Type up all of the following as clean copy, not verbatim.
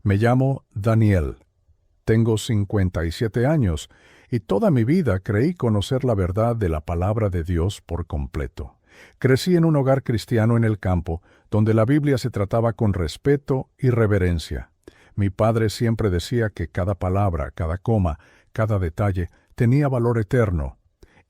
Me llamo Daniel. Tengo 57 años y toda mi vida creí conocer la verdad de la palabra de Dios por completo. Crecí en un hogar cristiano en el campo, donde la Biblia se trataba con respeto y reverencia. Mi padre siempre decía que cada palabra, cada coma, cada detalle tenía valor eterno.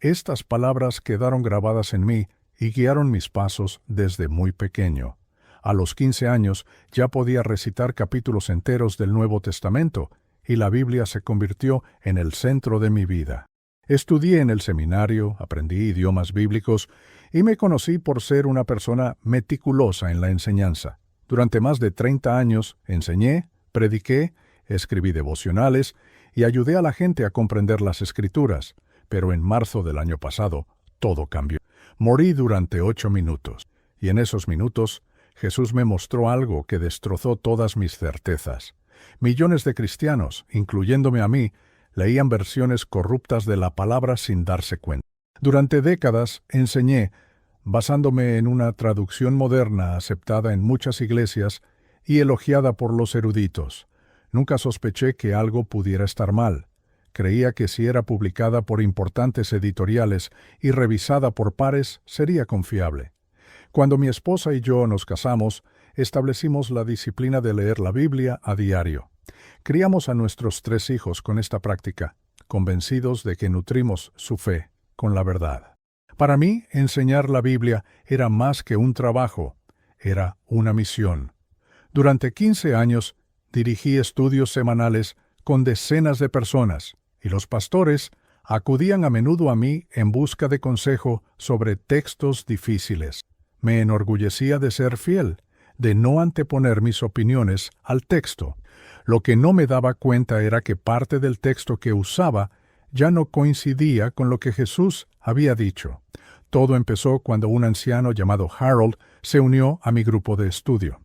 Estas palabras quedaron grabadas en mí y guiaron mis pasos desde muy pequeño. A los 15 años ya podía recitar capítulos enteros del Nuevo Testamento, y la Biblia se convirtió en el centro de mi vida. Estudié en el seminario, aprendí idiomas bíblicos y me conocí por ser una persona meticulosa en la enseñanza. Durante más de 30 años enseñé, prediqué, escribí devocionales y ayudé a la gente a comprender las Escrituras, pero en marzo del año pasado todo cambió. Morí durante 8 minutos, y en esos minutos Jesús me mostró algo que destrozó todas mis certezas. Millones de cristianos, incluyéndome a mí, leían versiones corruptas de la palabra sin darse cuenta. Durante décadas enseñé, basándome en una traducción moderna aceptada en muchas iglesias y elogiada por los eruditos. Nunca sospeché que algo pudiera estar mal. Creía que si era publicada por importantes editoriales y revisada por pares, sería confiable. Cuando mi esposa y yo nos casamos, establecimos la disciplina de leer la Biblia a diario. Criamos a nuestros 3 hijos con esta práctica, convencidos de que nutrimos su fe con la verdad. Para mí, enseñar la Biblia era más que un trabajo, era una misión. Durante 15 años, dirigí estudios semanales con decenas de personas, y los pastores acudían a menudo a mí en busca de consejo sobre textos difíciles. Me enorgullecía de ser fiel, de no anteponer mis opiniones al texto. Lo que no me daba cuenta era que parte del texto que usaba ya no coincidía con lo que Jesús había dicho. Todo empezó cuando un anciano llamado Harold se unió a mi grupo de estudio.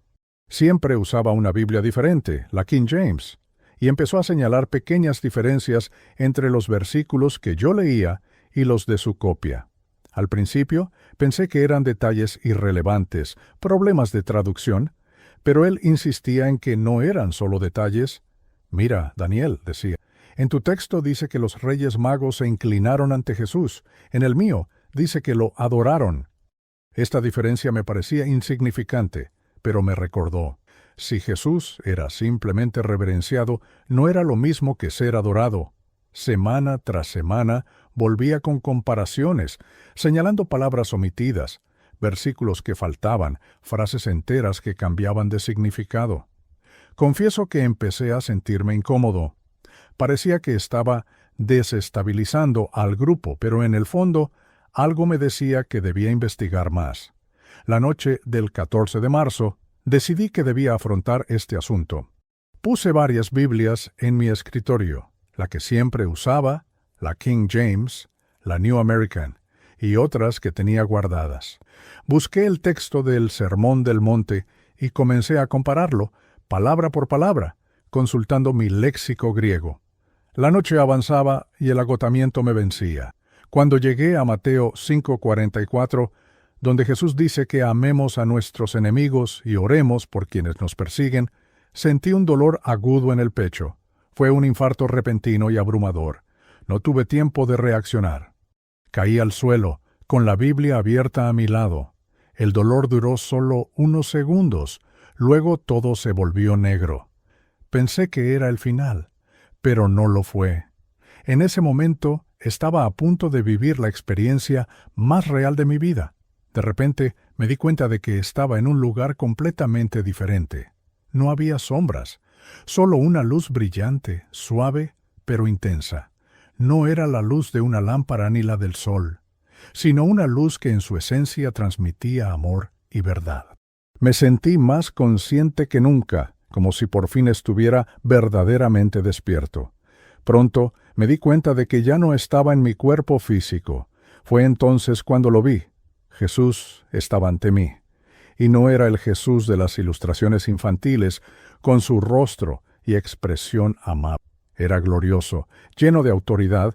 Siempre usaba una Biblia diferente, la King James, y empezó a señalar pequeñas diferencias entre los versículos que yo leía y los de su copia. Al principio pensé que eran detalles irrelevantes, problemas de traducción, pero él insistía en que no eran solo detalles. «Mira, Daniel», decía, «en tu texto dice que los reyes magos se inclinaron ante Jesús. En el mío dice que lo adoraron». Esta diferencia me parecía insignificante, pero me recordó. Si Jesús era simplemente reverenciado, no era lo mismo que ser adorado. Semana tras semana volvía con comparaciones, señalando palabras omitidas, versículos que faltaban, frases enteras que cambiaban de significado. Confieso que empecé a sentirme incómodo. Parecía que estaba desestabilizando al grupo, pero en el fondo algo me decía que debía investigar más. La noche del 14 de marzo, decidí que debía afrontar este asunto. Puse varias Biblias en mi escritorio, la que siempre usaba, la King James, la New American, y otras que tenía guardadas. Busqué el texto del Sermón del Monte y comencé a compararlo, palabra por palabra, consultando mi léxico griego. La noche avanzaba y el agotamiento me vencía. Cuando llegué a Mateo 5:44, donde Jesús dice que amemos a nuestros enemigos y oremos por quienes nos persiguen, sentí un dolor agudo en el pecho. Fue un infarto repentino y abrumador. No tuve tiempo de reaccionar. Caí al suelo, con la Biblia abierta a mi lado. El dolor duró solo unos segundos, luego todo se volvió negro. Pensé que era el final, pero no lo fue. En ese momento estaba a punto de vivir la experiencia más real de mi vida. De repente me di cuenta de que estaba en un lugar completamente diferente. No había sombras, solo una luz brillante, suave, pero intensa. No era la luz de una lámpara ni la del sol, sino una luz que en su esencia transmitía amor y verdad. Me sentí más consciente que nunca, como si por fin estuviera verdaderamente despierto. Pronto me di cuenta de que ya no estaba en mi cuerpo físico. Fue entonces cuando lo vi. Jesús estaba ante mí. Y no era el Jesús de las ilustraciones infantiles, con su rostro y expresión amable. Era glorioso, lleno de autoridad,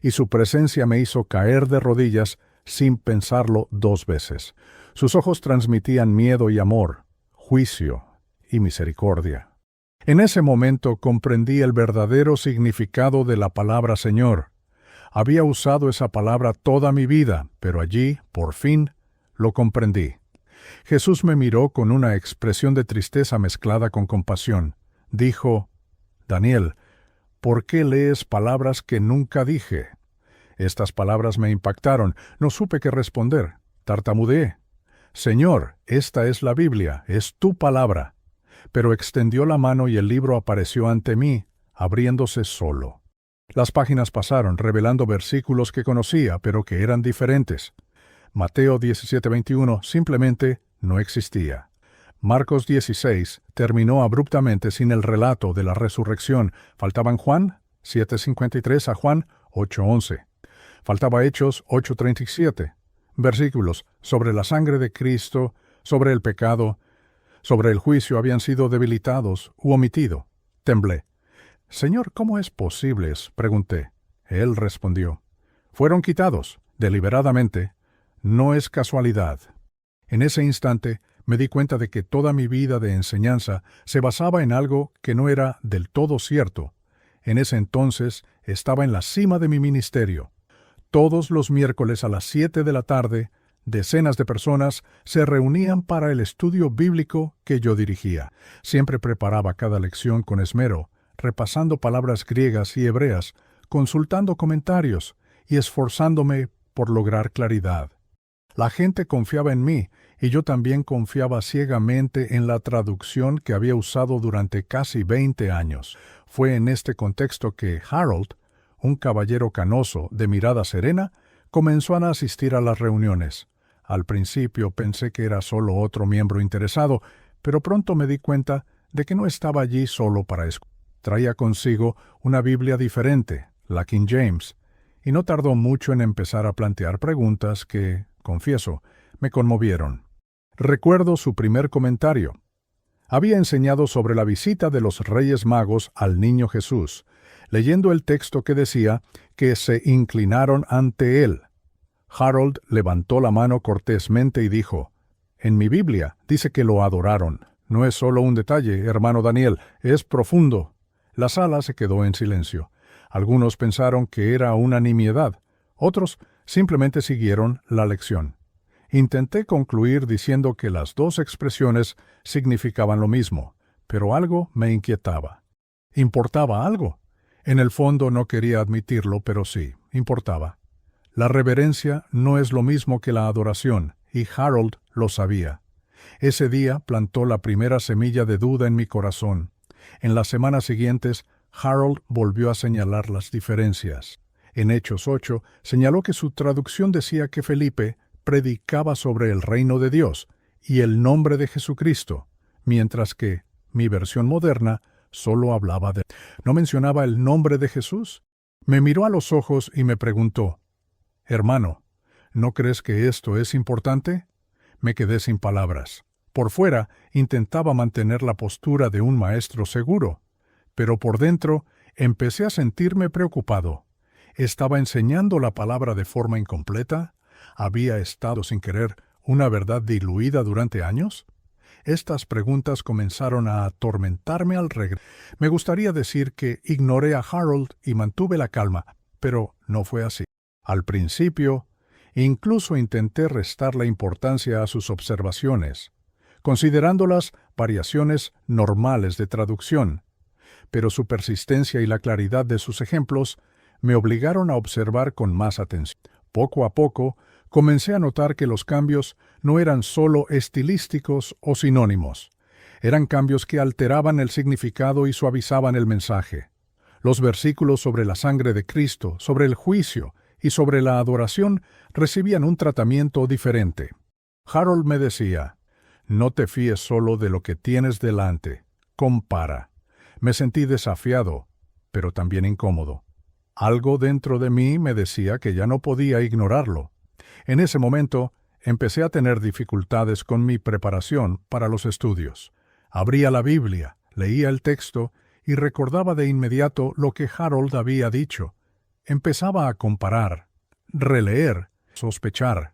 y su presencia me hizo caer de rodillas sin pensarlo 2 veces. Sus ojos transmitían miedo y amor, juicio y misericordia. En ese momento comprendí el verdadero significado de la palabra Señor. Había usado esa palabra toda mi vida, pero allí, por fin, lo comprendí. Jesús me miró con una expresión de tristeza mezclada con compasión. Dijo, «Daniel, ¿por qué lees palabras que nunca dije?» Estas palabras me impactaron. No supe qué responder. Tartamudeé. «Señor, esta es la Biblia, es tu palabra». Pero extendió la mano y el libro apareció ante mí, abriéndose solo. Las páginas pasaron, revelando versículos que conocía, pero que eran diferentes. Mateo 17:21 simplemente no existía. Marcos 16 terminó abruptamente sin el relato de la resurrección. Faltaban Juan 7:53 a Juan 8:11. Faltaba Hechos 8:37. Versículos sobre la sangre de Cristo, sobre el pecado, sobre el juicio habían sido debilitados u omitido. Temblé. «Señor, ¿cómo es posible?», pregunté. Él respondió. «Fueron quitados, deliberadamente. No es casualidad». En ese instante me di cuenta de que toda mi vida de enseñanza se basaba en algo que no era del todo cierto. En ese entonces estaba en la cima de mi ministerio. Todos los miércoles a las 7 de la tarde, decenas de personas se reunían para el estudio bíblico que yo dirigía. Siempre preparaba cada lección con esmero, repasando palabras griegas y hebreas, consultando comentarios y esforzándome por lograr claridad. La gente confiaba en mí y yo también confiaba ciegamente en la traducción que había usado durante casi 20 años. Fue en este contexto que Harold, un caballero canoso de mirada serena, comenzó a asistir a las reuniones. Al principio pensé que era solo otro miembro interesado, pero pronto me di cuenta de que no estaba allí solo para escuchar. Traía consigo una Biblia diferente, la King James, y no tardó mucho en empezar a plantear preguntas que, confieso, me conmovieron. Recuerdo su primer comentario. Había enseñado sobre la visita de los Reyes Magos al niño Jesús, leyendo el texto que decía que se inclinaron ante él. Harold levantó la mano cortésmente y dijo, «En mi Biblia dice que lo adoraron. No es solo un detalle, hermano Daniel, es profundo». La sala se quedó en silencio. Algunos pensaron que era una nimiedad, otros simplemente siguieron la lección. Intenté concluir diciendo que las dos expresiones significaban lo mismo, pero algo me inquietaba. ¿Importaba algo? En el fondo no quería admitirlo, pero sí, importaba. La reverencia no es lo mismo que la adoración, y Harold lo sabía. Ese día plantó la primera semilla de duda en mi corazón. En las semanas siguientes, Harold volvió a señalar las diferencias. En Hechos 8, señaló que su traducción decía que Felipe predicaba sobre el reino de Dios y el nombre de Jesucristo, mientras que mi versión moderna solo hablaba de... ¿No mencionaba el nombre de Jesús? Me miró a los ojos y me preguntó, «Hermano, ¿no crees que esto es importante?» Me quedé sin palabras. Por fuera intentaba mantener la postura de un maestro seguro, pero por dentro empecé a sentirme preocupado. ¿Estaba enseñando la palabra de forma incompleta? ¿Había estado sin querer una verdad diluida durante años? Estas preguntas comenzaron a atormentarme al regreso. Me gustaría decir que ignoré a Harold y mantuve la calma, pero no fue así. Al principio, incluso intenté restarle importancia a sus observaciones, considerándolas variaciones normales de traducción, pero su persistencia y la claridad de sus ejemplos me obligaron a observar con más atención. Poco a poco, comencé a notar que los cambios no eran solo estilísticos o sinónimos. Eran cambios que alteraban el significado y suavizaban el mensaje. Los versículos sobre la sangre de Cristo, sobre el juicio y sobre la adoración recibían un tratamiento diferente. Harold me decía, «No te fíes solo de lo que tienes delante. Compara». Me sentí desafiado, pero también incómodo. Algo dentro de mí me decía que ya no podía ignorarlo. En ese momento, empecé a tener dificultades con mi preparación para los estudios. Abría la Biblia, leía el texto y recordaba de inmediato lo que Harold había dicho. Empezaba a comparar, releer, sospechar.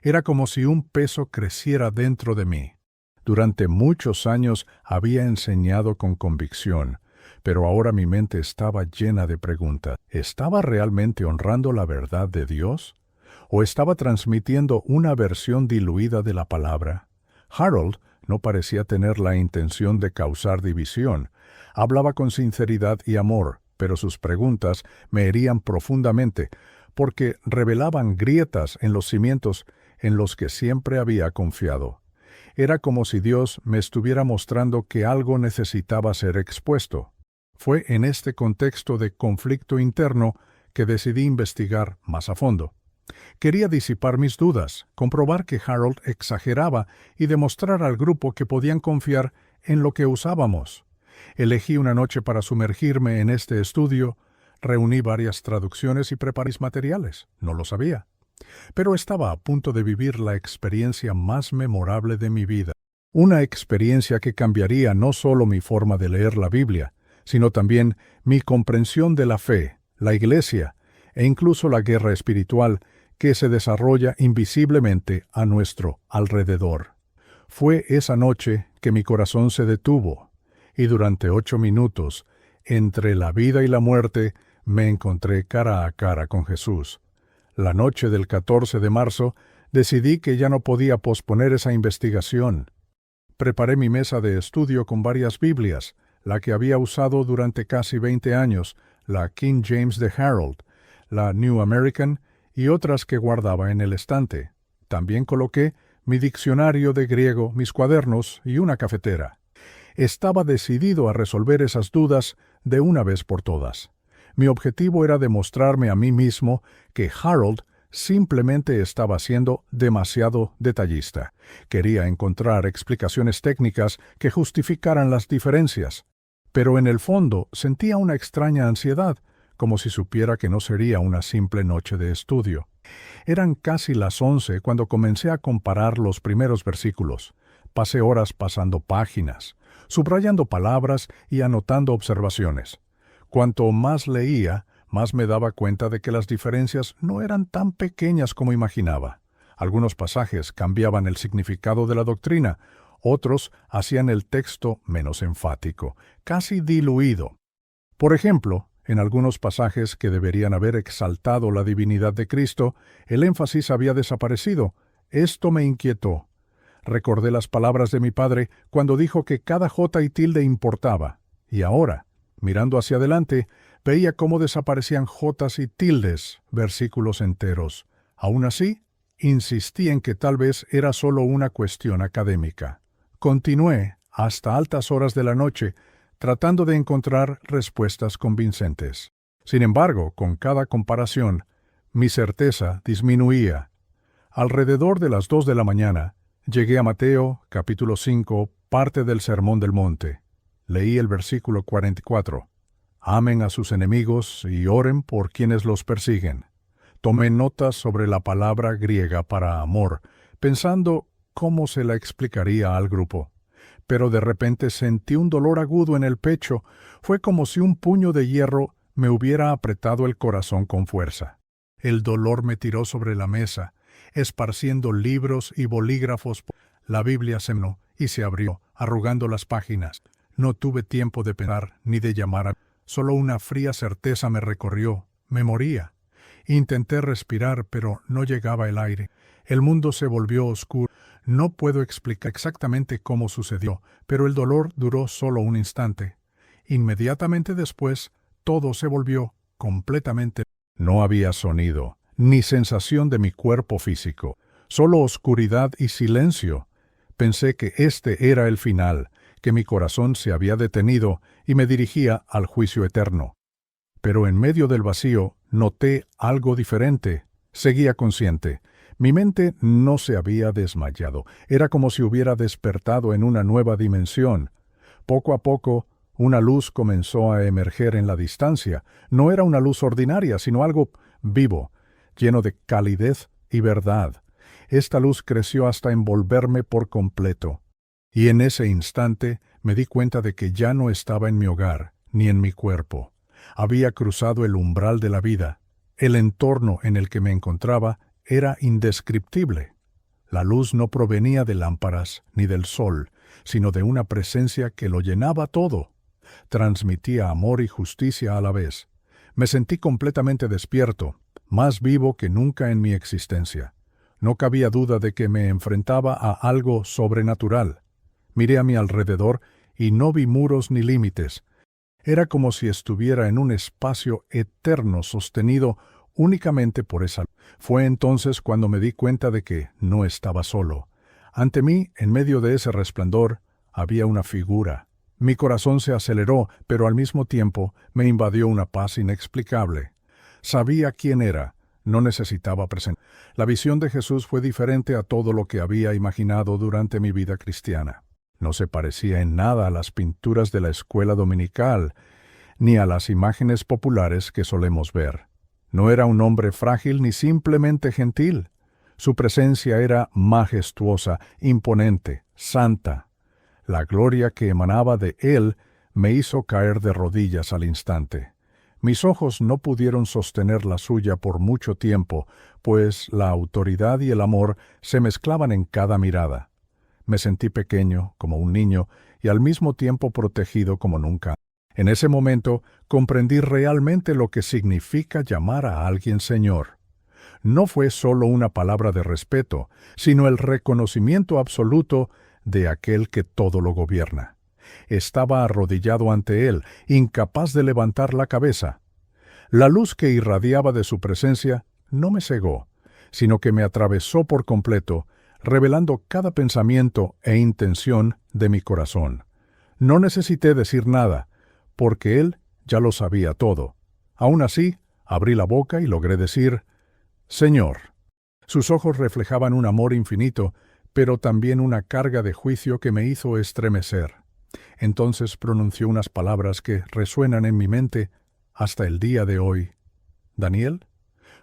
Era como si un peso creciera dentro de mí. Durante muchos años había enseñado con convicción, pero ahora mi mente estaba llena de preguntas. ¿Estaba realmente honrando la verdad de Dios? ¿O estaba transmitiendo una versión diluida de la palabra? Harold no parecía tener la intención de causar división. Hablaba con sinceridad y amor, pero sus preguntas me herían profundamente, porque revelaban grietas en los cimientos en los que siempre había confiado. Era como si Dios me estuviera mostrando que algo necesitaba ser expuesto. Fue en este contexto de conflicto interno que decidí investigar más a fondo. Quería disipar mis dudas, comprobar que Harold exageraba y demostrar al grupo que podían confiar en lo que usábamos. Elegí una noche para sumergirme en este estudio, reuní varias traducciones y preparé mis materiales. No lo sabía. Pero estaba a punto de vivir la experiencia más memorable de mi vida. Una experiencia que cambiaría no solo mi forma de leer la Biblia, sino también mi comprensión de la fe, la Iglesia e incluso la guerra espiritual que se desarrolla invisiblemente a nuestro alrededor. Fue esa noche que mi corazón se detuvo, y durante 8 minutos, entre la vida y la muerte, me encontré cara a cara con Jesús. La noche del 14 de marzo, decidí que ya no podía posponer esa investigación. Preparé mi mesa de estudio con varias Biblias, la que había usado durante casi 20 años, la King James de Harold, la New American y otras que guardaba en el estante. También coloqué mi diccionario de griego, mis cuadernos y una cafetera. Estaba decidido a resolver esas dudas de una vez por todas. Mi objetivo era demostrarme a mí mismo que Harold simplemente estaba siendo demasiado detallista. Quería encontrar explicaciones técnicas que justificaran las diferencias. Pero en el fondo sentía una extraña ansiedad, como si supiera que no sería una simple noche de estudio. Eran casi las 11 cuando comencé a comparar los primeros versículos. Pasé horas pasando páginas, subrayando palabras y anotando observaciones. Cuanto más leía, más me daba cuenta de que las diferencias no eran tan pequeñas como imaginaba. Algunos pasajes cambiaban el significado de la doctrina, otros hacían el texto menos enfático, casi diluido. Por ejemplo, en algunos pasajes que deberían haber exaltado la divinidad de Cristo, el énfasis había desaparecido. Esto me inquietó. Recordé las palabras de mi padre cuando dijo que cada jota y tilde importaba, y ahora, mirando hacia adelante, veía cómo desaparecían jotas y tildes, versículos enteros. Aún así, insistí en que tal vez era solo una cuestión académica. Continué hasta altas horas de la noche, tratando de encontrar respuestas convincentes. Sin embargo, con cada comparación, mi certeza disminuía. Alrededor de las 2 de la mañana, llegué a Mateo, capítulo 5, parte del Sermón del Monte. Leí el versículo 44. Amen a sus enemigos y oren por quienes los persiguen. Tomé notas sobre la palabra griega para amor, pensando cómo se la explicaría al grupo. Pero de repente sentí un dolor agudo en el pecho. Fue como si un puño de hierro me hubiera apretado el corazón con fuerza. El dolor me tiró sobre la mesa, esparciendo libros y bolígrafos. La Biblia se menó y se abrió, arrugando las páginas. No tuve tiempo de pensar ni de llamar a... Solo una fría certeza me recorrió. Me moría. Intenté respirar, pero no llegaba el aire. El mundo se volvió oscuro. No puedo explicar exactamente cómo sucedió, pero el dolor duró solo un instante. Inmediatamente después, todo se volvió completamente... No había sonido, ni sensación de mi cuerpo físico, solo oscuridad y silencio. Pensé que este era el final, que mi corazón se había detenido y me dirigía al juicio eterno. Pero en medio del vacío noté algo diferente. Seguía consciente. Mi mente no se había desmayado. Era como si hubiera despertado en una nueva dimensión. Poco a poco, una luz comenzó a emerger en la distancia. No era una luz ordinaria, sino algo vivo, lleno de calidez y verdad. Esta luz creció hasta envolverme por completo. Y en ese instante me di cuenta de que ya no estaba en mi hogar, ni en mi cuerpo. Había cruzado el umbral de la vida. El entorno en el que me encontraba era indescriptible. La luz no provenía de lámparas ni del sol, sino de una presencia que lo llenaba todo. Transmitía amor y justicia a la vez. Me sentí completamente despierto, más vivo que nunca en mi existencia. No cabía duda de que me enfrentaba a algo sobrenatural. Miré a mi alrededor y no vi muros ni límites. Era como si estuviera en un espacio eterno sostenido únicamente por esa luz. Fue entonces cuando me di cuenta de que no estaba solo. Ante mí, en medio de ese resplandor, había una figura. Mi corazón se aceleró, pero al mismo tiempo me invadió una paz inexplicable. Sabía quién era, no necesitaba presentar. La visión de Jesús fue diferente a todo lo que había imaginado durante mi vida cristiana. No se parecía en nada a las pinturas de la escuela dominical, ni a las imágenes populares que solemos ver. No era un hombre frágil ni simplemente gentil. Su presencia era majestuosa, imponente, santa. La gloria que emanaba de él me hizo caer de rodillas al instante. Mis ojos no pudieron sostener la suya por mucho tiempo, pues la autoridad y el amor se mezclaban en cada mirada. Me sentí pequeño, como un niño, y al mismo tiempo protegido como nunca. En ese momento comprendí realmente lo que significa llamar a alguien Señor. No fue solo una palabra de respeto, sino el reconocimiento absoluto de aquel que todo lo gobierna. Estaba arrodillado ante él, incapaz de levantar la cabeza. La luz que irradiaba de su presencia no me cegó, sino que me atravesó por completo, revelando cada pensamiento e intención de mi corazón. No necesité decir nada, porque él ya lo sabía todo. Aún así, abrí la boca y logré decir, Señor. Sus ojos reflejaban un amor infinito, pero también una carga de juicio que me hizo estremecer. Entonces pronunció unas palabras que resuenan en mi mente hasta el día de hoy. Daniel,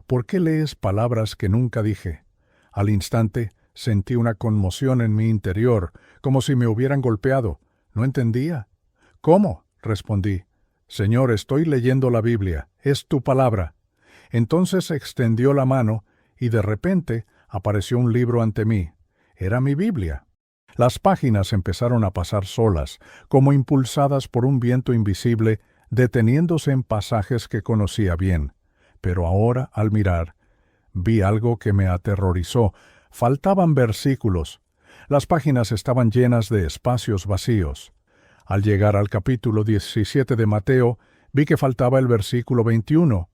¿por qué lees palabras que nunca dije? Al instante sentí una conmoción en mi interior, como si me hubieran golpeado. No entendía. ¿Cómo? Respondí. Señor, estoy leyendo la Biblia. Es tu palabra. Entonces extendió la mano y de repente apareció un libro ante mí. Era mi Biblia. Las páginas empezaron a pasar solas, como impulsadas por un viento invisible, deteniéndose en pasajes que conocía bien. Pero ahora, al mirar, vi algo que me aterrorizó. Faltaban versículos. Las páginas estaban llenas de espacios vacíos. Al llegar al capítulo 17 de Mateo, vi que faltaba el versículo 21.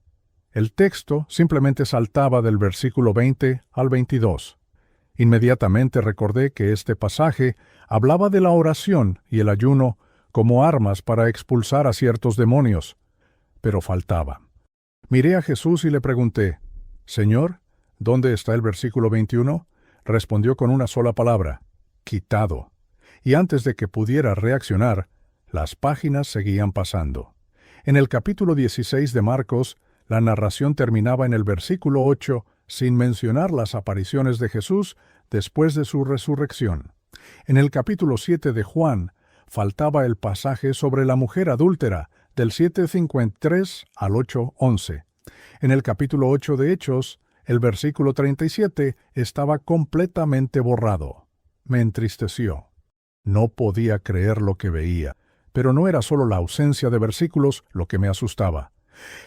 El texto simplemente saltaba del versículo 20 al 22. Inmediatamente recordé que este pasaje hablaba de la oración y el ayuno como armas para expulsar a ciertos demonios. Pero faltaba. Miré a Jesús y le pregunté, Señor, ¿dónde está el versículo 21? Respondió con una sola palabra, quitado. Y antes de que pudiera reaccionar, las páginas seguían pasando. En el capítulo 16 de Marcos, la narración terminaba en el versículo 8, sin mencionar las apariciones de Jesús después de su resurrección. En el capítulo 7 de Juan, faltaba el pasaje sobre la mujer adúltera, del 7:53 al 8:11. En el capítulo 8 de Hechos, el versículo 37 estaba completamente borrado. Me entristeció. No podía creer lo que veía, pero no era solo la ausencia de versículos lo que me asustaba.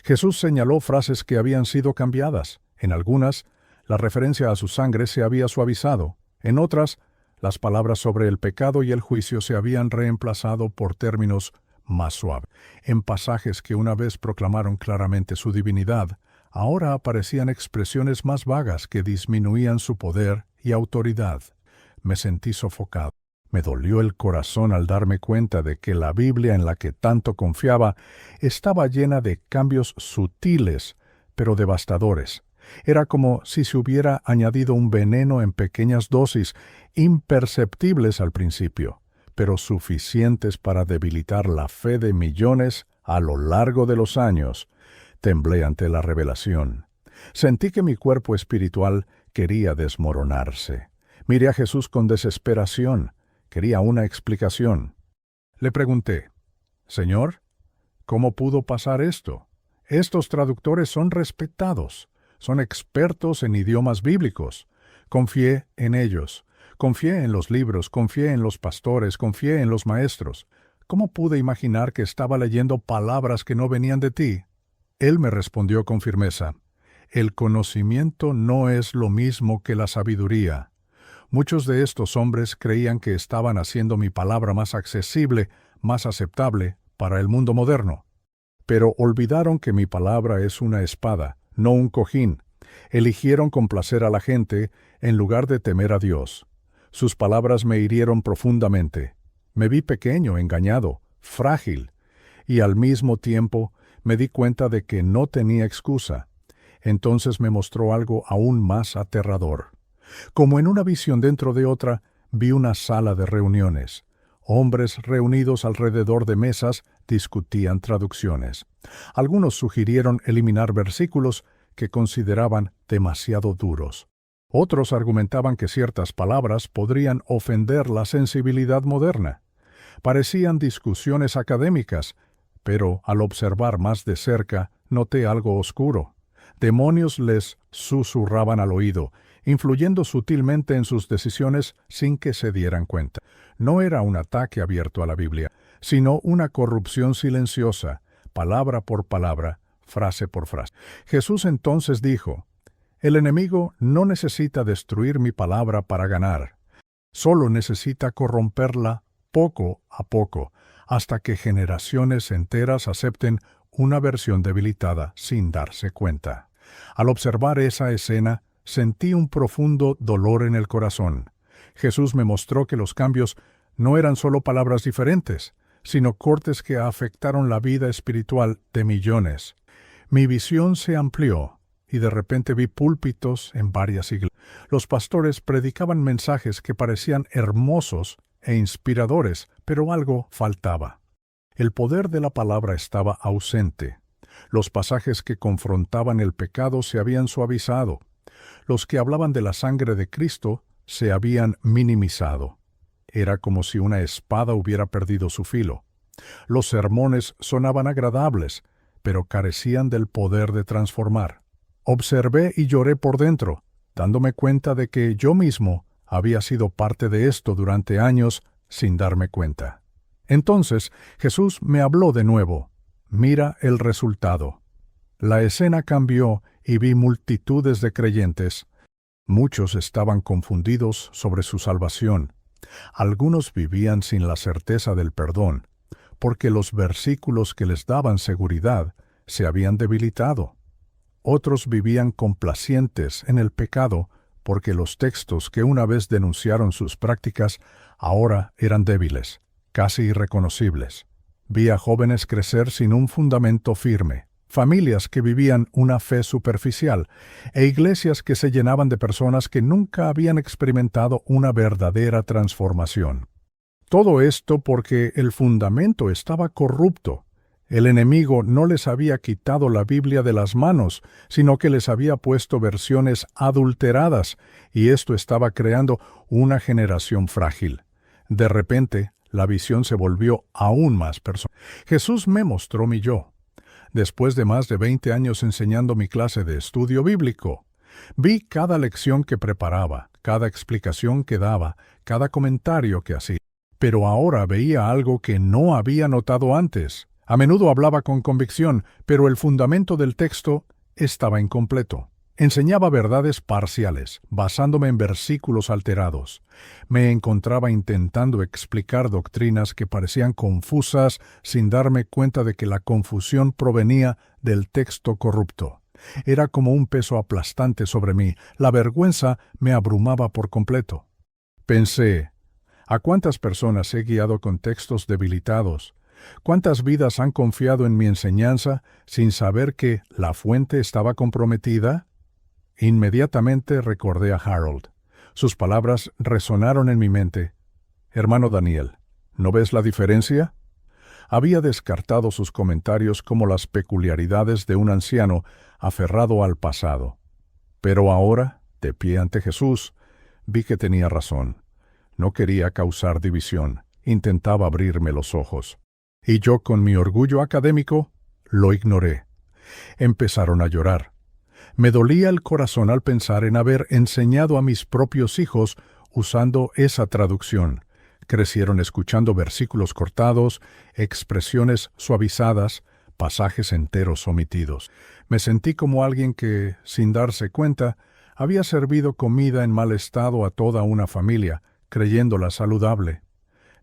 Jesús señaló frases que habían sido cambiadas. En algunas, la referencia a su sangre se había suavizado. En otras, las palabras sobre el pecado y el juicio se habían reemplazado por términos más suaves. En pasajes que una vez proclamaron claramente su divinidad, ahora aparecían expresiones más vagas que disminuían su poder y autoridad. Me sentí sofocado. Me dolió el corazón al darme cuenta de que la Biblia en la que tanto confiaba estaba llena de cambios sutiles, pero devastadores. Era como si se hubiera añadido un veneno en pequeñas dosis, imperceptibles al principio, pero suficientes para debilitar la fe de millones a lo largo de los años. Temblé ante la revelación. Sentí que mi cuerpo espiritual quería desmoronarse. Miré a Jesús con desesperación. Quería una explicación. Le pregunté, Señor, ¿cómo pudo pasar esto? Estos traductores son respetados, son expertos en idiomas bíblicos. Confié en ellos. Confié en los libros, confié en los pastores, confié en los maestros. ¿Cómo pude imaginar que estaba leyendo palabras que no venían de ti? Él me respondió con firmeza: el conocimiento no es lo mismo que la sabiduría. Muchos de estos hombres creían que estaban haciendo mi palabra más accesible, más aceptable para el mundo moderno. Pero olvidaron que mi palabra es una espada, no un cojín. Eligieron complacer a la gente en lugar de temer a Dios. Sus palabras me hirieron profundamente. Me vi pequeño, engañado, frágil, y al mismo tiempo me di cuenta de que no tenía excusa. Entonces me mostró algo aún más aterrador. Como en una visión dentro de otra, vi una sala de reuniones. Hombres reunidos alrededor de mesas discutían traducciones. Algunos sugirieron eliminar versículos que consideraban demasiado duros. Otros argumentaban que ciertas palabras podrían ofender la sensibilidad moderna. Parecían discusiones académicas, pero al observar más de cerca noté algo oscuro. Demonios les susurraban al oído, influyendo sutilmente en sus decisiones sin que se dieran cuenta. No era un ataque abierto a la Biblia, sino una corrupción silenciosa, palabra por palabra, frase por frase. Jesús entonces dijo: el enemigo no necesita destruir mi palabra para ganar, solo necesita corromperla poco a poco, hasta que generaciones enteras acepten una versión debilitada sin darse cuenta. Al observar esa escena, sentí un profundo dolor en el corazón. Jesús me mostró que los cambios no eran solo palabras diferentes, sino cortes que afectaron la vida espiritual de millones. Mi visión se amplió, y de repente vi púlpitos en varias iglesias. Los pastores predicaban mensajes que parecían hermosos e inspiradores, pero algo faltaba. El poder de la palabra estaba ausente. Los pasajes que confrontaban el pecado se habían suavizado. Los que hablaban de la sangre de Cristo se habían minimizado. Era como si una espada hubiera perdido su filo. Los sermones sonaban agradables, pero carecían del poder de transformar. Observé y lloré por dentro, dándome cuenta de que yo mismo había sido parte de esto durante años sin darme cuenta. Entonces Jesús me habló de nuevo. Mira el resultado. La escena cambió y vi multitudes de creyentes. Muchos estaban confundidos sobre su salvación. Algunos vivían sin la certeza del perdón, porque los versículos que les daban seguridad se habían debilitado. Otros vivían complacientes en el pecado, porque los textos que una vez denunciaron sus prácticas ahora eran débiles, casi irreconocibles. Vi a jóvenes crecer sin un fundamento firme, familias que vivían una fe superficial, e iglesias que se llenaban de personas que nunca habían experimentado una verdadera transformación. Todo esto porque el fundamento estaba corrupto. El enemigo no les había quitado la Biblia de las manos, sino que les había puesto versiones adulteradas, y esto estaba creando una generación frágil. De repente, la visión se volvió aún más personal. Jesús me mostró mi yo. Después de más de 20 años enseñando mi clase de estudio bíblico, vi cada lección que preparaba, cada explicación que daba, cada comentario que hacía. Pero ahora veía algo que no había notado antes. A menudo hablaba con convicción, pero el fundamento del texto estaba incompleto. Enseñaba verdades parciales, basándome en versículos alterados. Me encontraba intentando explicar doctrinas que parecían confusas sin darme cuenta de que la confusión provenía del texto corrupto. Era como un peso aplastante sobre mí. La vergüenza me abrumaba por completo. Pensé: ¿a cuántas personas he guiado con textos debilitados? ¿Cuántas vidas han confiado en mi enseñanza sin saber que la fuente estaba comprometida? Inmediatamente recordé a Harold. Sus palabras resonaron en mi mente. Hermano Daniel, ¿no ves la diferencia? Había descartado sus comentarios como las peculiaridades de un anciano aferrado al pasado. Pero ahora, de pie ante Jesús, vi que tenía razón. No quería causar división, intentaba abrirme los ojos. Y yo, con mi orgullo académico, lo ignoré. Empezaron a llorar. Me dolía el corazón al pensar en haber enseñado a mis propios hijos usando esa traducción. Crecieron escuchando versículos cortados, expresiones suavizadas, pasajes enteros omitidos. Me sentí como alguien que, sin darse cuenta, había servido comida en mal estado a toda una familia, creyéndola saludable.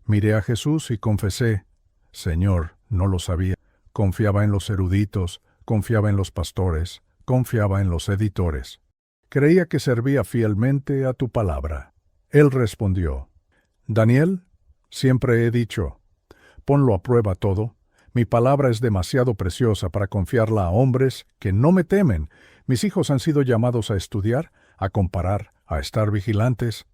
Miré a Jesús y confesé: Señor, no lo sabía. Confiaba en los eruditos, confiaba en los pastores, confiaba en los editores. Creía que servía fielmente a tu palabra. Él respondió: Daniel, siempre he dicho, ponlo a prueba todo. Mi palabra es demasiado preciosa para confiarla a hombres que no me temen. Mis hijos han sido llamados a estudiar, a comparar, a estar vigilantes.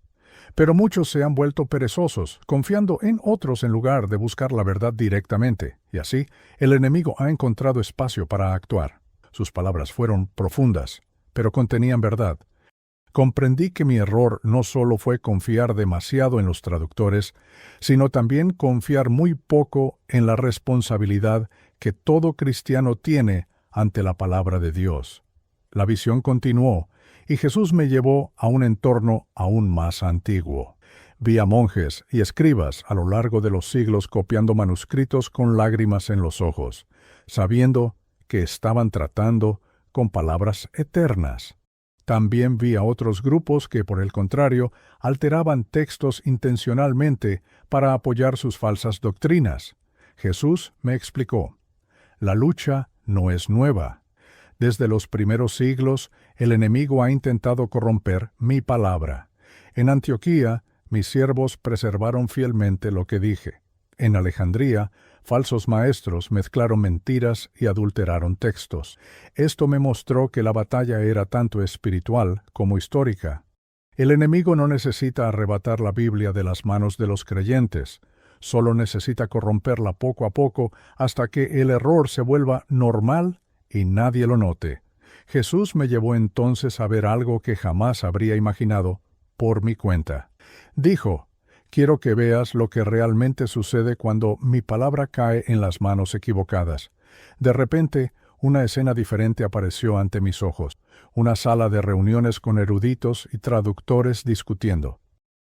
Pero muchos se han vuelto perezosos, confiando en otros en lugar de buscar la verdad directamente, y así el enemigo ha encontrado espacio para actuar. Sus palabras fueron profundas, pero contenían verdad. Comprendí que mi error no solo fue confiar demasiado en los traductores, sino también confiar muy poco en la responsabilidad que todo cristiano tiene ante la palabra de Dios. La visión continuó, y Jesús me llevó a un entorno aún más antiguo. Vi a monjes y escribas a lo largo de los siglos copiando manuscritos con lágrimas en los ojos, sabiendo que estaban tratando con palabras eternas. También vi a otros grupos que, por el contrario, alteraban textos intencionalmente para apoyar sus falsas doctrinas. Jesús me explicó: la lucha no es nueva. Desde los primeros siglos, el enemigo ha intentado corromper mi palabra. En Antioquía, mis siervos preservaron fielmente lo que dije. En Alejandría, falsos maestros mezclaron mentiras y adulteraron textos. Esto me mostró que la batalla era tanto espiritual como histórica. El enemigo no necesita arrebatar la Biblia de las manos de los creyentes. Solo necesita corromperla poco a poco hasta que el error se vuelva normal y nadie lo note. Jesús me llevó entonces a ver algo que jamás habría imaginado por mi cuenta. Dijo: quiero que veas lo que realmente sucede cuando mi palabra cae en las manos equivocadas. De repente, una escena diferente apareció ante mis ojos. Una sala de reuniones con eruditos y traductores discutiendo.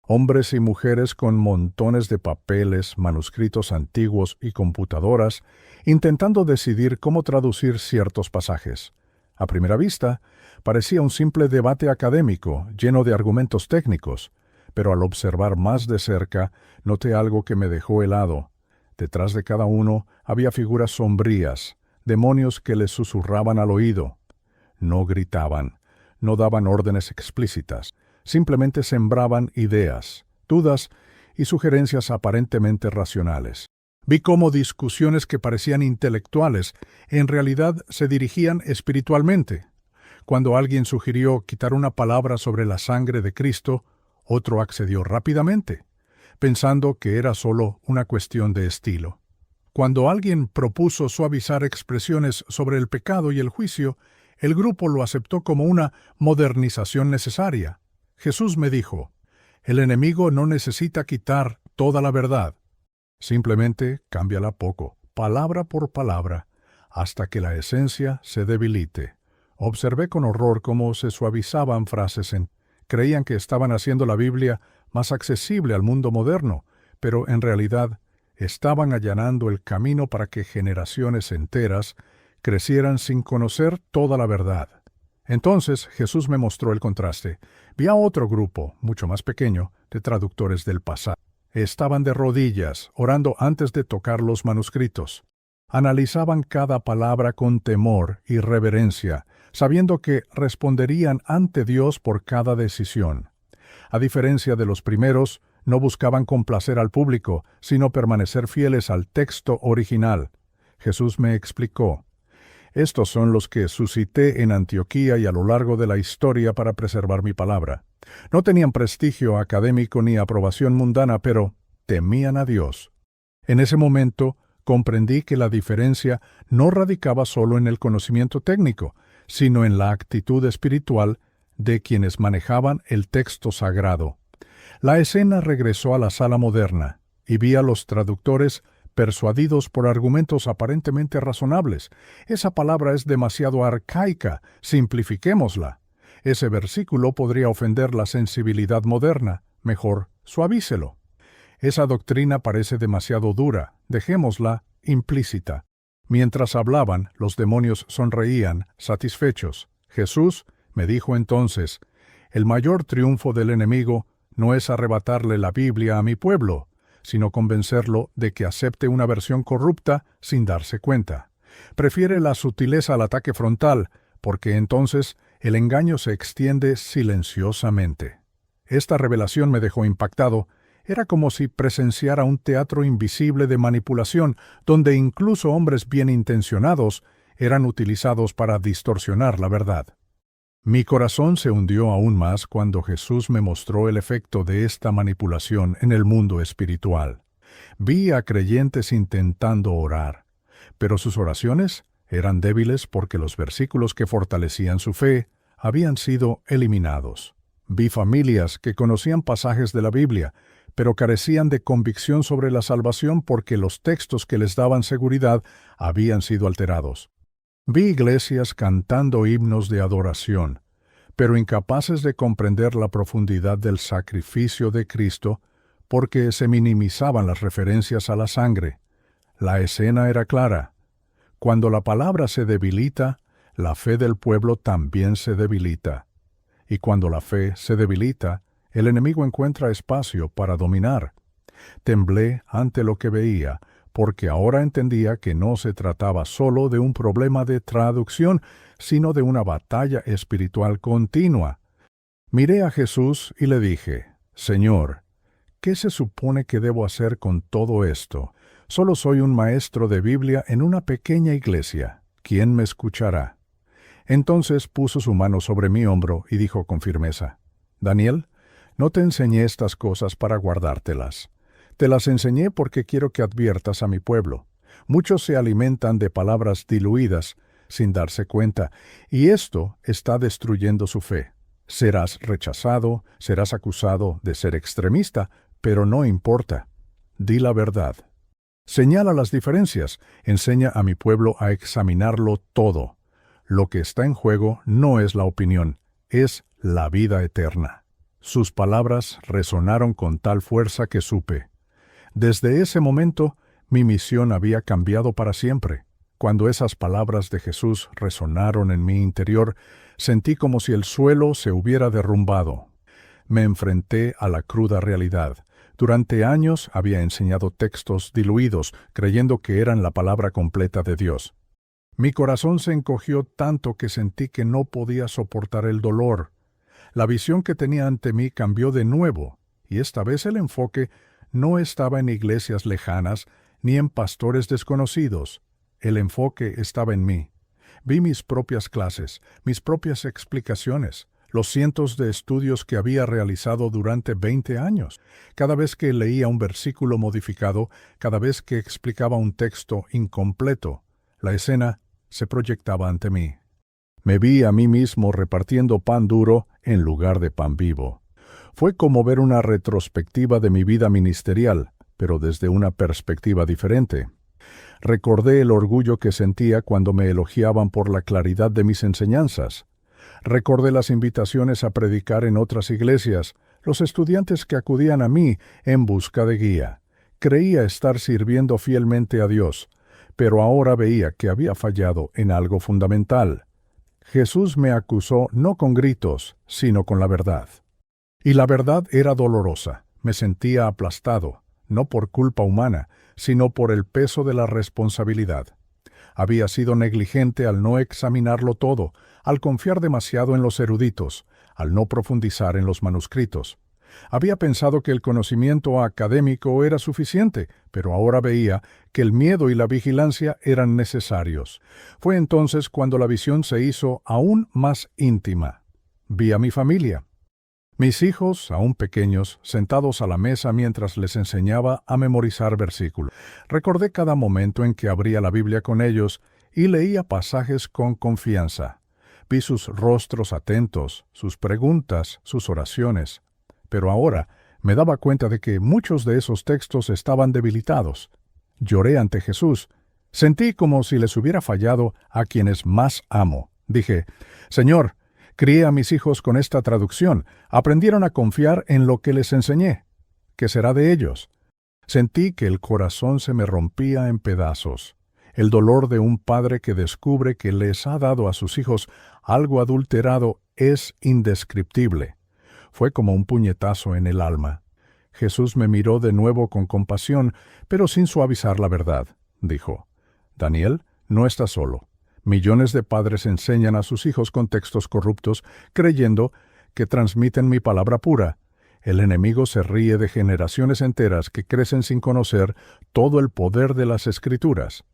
Hombres y mujeres con montones de papeles, manuscritos antiguos y computadoras, intentando decidir cómo traducir ciertos pasajes. A primera vista, parecía un simple debate académico, lleno de argumentos técnicos, pero al observar más de cerca, noté algo que me dejó helado. Detrás de cada uno había figuras sombrías, demonios que les susurraban al oído. No gritaban, no daban órdenes explícitas, simplemente sembraban ideas, dudas y sugerencias aparentemente racionales. Vi cómo discusiones que parecían intelectuales en realidad se dirigían espiritualmente. Cuando alguien sugirió quitar una palabra sobre la sangre de Cristo, otro accedió rápidamente, pensando que era solo una cuestión de estilo. Cuando alguien propuso suavizar expresiones sobre el pecado y el juicio, el grupo lo aceptó como una modernización necesaria. Jesús me dijo: el enemigo no necesita quitar toda la verdad. Simplemente cámbiala poco, palabra por palabra, hasta que la esencia se debilite. Observé con horror cómo se suavizaban frases creían que estaban haciendo la Biblia más accesible al mundo moderno, pero en realidad estaban allanando el camino para que generaciones enteras crecieran sin conocer toda la verdad. Entonces Jesús me mostró el contraste. Vi a otro grupo, mucho más pequeño, de traductores del pasado. Estaban de rodillas, orando antes de tocar los manuscritos. Analizaban cada palabra con temor y reverencia, sabiendo que responderían ante Dios por cada decisión. A diferencia de los primeros, no buscaban complacer al público, sino permanecer fieles al texto original. Jesús me explicó: estos son los que suscité en Antioquía y a lo largo de la historia para preservar mi palabra. No tenían prestigio académico ni aprobación mundana, pero temían a Dios. En ese momento comprendí que la diferencia no radicaba solo en el conocimiento técnico, sino en la actitud espiritual de quienes manejaban el texto sagrado. La escena regresó a la sala moderna, y vi a los traductores persuadidos por argumentos aparentemente razonables. Esa palabra es demasiado arcaica, simplifiquémosla. Ese versículo podría ofender la sensibilidad moderna. Mejor, suavícelo. Esa doctrina parece demasiado dura, dejémosla implícita. Mientras hablaban, los demonios sonreían, satisfechos. Jesús me dijo entonces, el mayor triunfo del enemigo no es arrebatarle la Biblia a mi pueblo, sino convencerlo de que acepte una versión corrupta sin darse cuenta. Prefiere la sutileza al ataque frontal, porque entonces el engaño se extiende silenciosamente. Esta revelación me dejó impactado. Era como si presenciara un teatro invisible de manipulación, donde incluso hombres bien intencionados eran utilizados para distorsionar la verdad. Mi corazón se hundió aún más cuando Jesús me mostró el efecto de esta manipulación en el mundo espiritual. Vi a creyentes intentando orar, pero sus oraciones eran débiles porque los versículos que fortalecían su fe habían sido eliminados. Vi familias que conocían pasajes de la Biblia, pero carecían de convicción sobre la salvación porque los textos que les daban seguridad habían sido alterados. Vi iglesias cantando himnos de adoración, pero incapaces de comprender la profundidad del sacrificio de Cristo porque se minimizaban las referencias a la sangre. La escena era clara. Cuando la palabra se debilita, la fe del pueblo también se debilita. Y cuando la fe se debilita, el enemigo encuentra espacio para dominar. Temblé ante lo que veía, porque ahora entendía que no se trataba solo de un problema de traducción, sino de una batalla espiritual continua. Miré a Jesús y le dije, Señor, ¿qué se supone que debo hacer con todo esto? Solo soy un maestro de Biblia en una pequeña iglesia. ¿Quién me escuchará? Entonces puso su mano sobre mi hombro y dijo con firmeza, Daniel, no te enseñé estas cosas para guardártelas. Te las enseñé porque quiero que adviertas a mi pueblo. Muchos se alimentan de palabras diluidas sin darse cuenta, y esto está destruyendo su fe. Serás rechazado, serás acusado de ser extremista, pero no importa. Di la verdad. Señala las diferencias, enseña a mi pueblo a examinarlo todo. Lo que está en juego no es la opinión, es la vida eterna. Sus palabras resonaron con tal fuerza que supe. Desde ese momento, mi misión había cambiado para siempre. Cuando esas palabras de Jesús resonaron en mi interior, sentí como si el suelo se hubiera derrumbado. Me enfrenté a la cruda realidad. Durante años había enseñado textos diluidos, creyendo que eran la palabra completa de Dios. Mi corazón se encogió tanto que sentí que no podía soportar el dolor. La visión que tenía ante mí cambió de nuevo, y esta vez el enfoque no estaba en iglesias lejanas ni en pastores desconocidos. El enfoque estaba en mí. Vi mis propias clases, mis propias explicaciones, los cientos de estudios que había realizado durante 20 años. Cada vez que leía un versículo modificado, cada vez que explicaba un texto incompleto, la escena se proyectaba ante mí. Me vi a mí mismo repartiendo pan duro en lugar de pan vivo. Fue como ver una retrospectiva de mi vida ministerial, pero desde una perspectiva diferente. Recordé el orgullo que sentía cuando me elogiaban por la claridad de mis enseñanzas. Recordé las invitaciones a predicar en otras iglesias, los estudiantes que acudían a mí en busca de guía. Creía estar sirviendo fielmente a Dios, pero ahora veía que había fallado en algo fundamental. Jesús me acusó no con gritos, sino con la verdad. Y la verdad era dolorosa. Me sentía aplastado, no por culpa humana, sino por el peso de la responsabilidad. Había sido negligente al no examinarlo todo, al confiar demasiado en los eruditos, al no profundizar en los manuscritos. Había pensado que el conocimiento académico era suficiente, pero ahora veía que el miedo y la vigilancia eran necesarios. Fue entonces cuando la visión se hizo aún más íntima. Vi a mi familia. Mis hijos, aún pequeños, sentados a la mesa mientras les enseñaba a memorizar versículos. Recordé cada momento en que abría la Biblia con ellos y leía pasajes con confianza. Vi sus rostros atentos, sus preguntas, sus oraciones. Pero ahora me daba cuenta de que muchos de esos textos estaban debilitados. Lloré ante Jesús. Sentí como si les hubiera fallado a quienes más amo. Dije, Señor, Crié a mis hijos con esta traducción. Aprendieron a confiar en lo que les enseñé. ¿Qué será de ellos? Sentí que el corazón se me rompía en pedazos. El dolor de un padre que descubre que les ha dado a sus hijos algo adulterado es indescriptible. Fue como un puñetazo en el alma. Jesús me miró de nuevo con compasión, pero sin suavizar la verdad. Dijo: Daniel, no estás solo. Millones de padres enseñan a sus hijos con textos corruptos, creyendo que transmiten mi palabra pura. El enemigo se ríe de generaciones enteras que crecen sin conocer todo el poder de las Escrituras.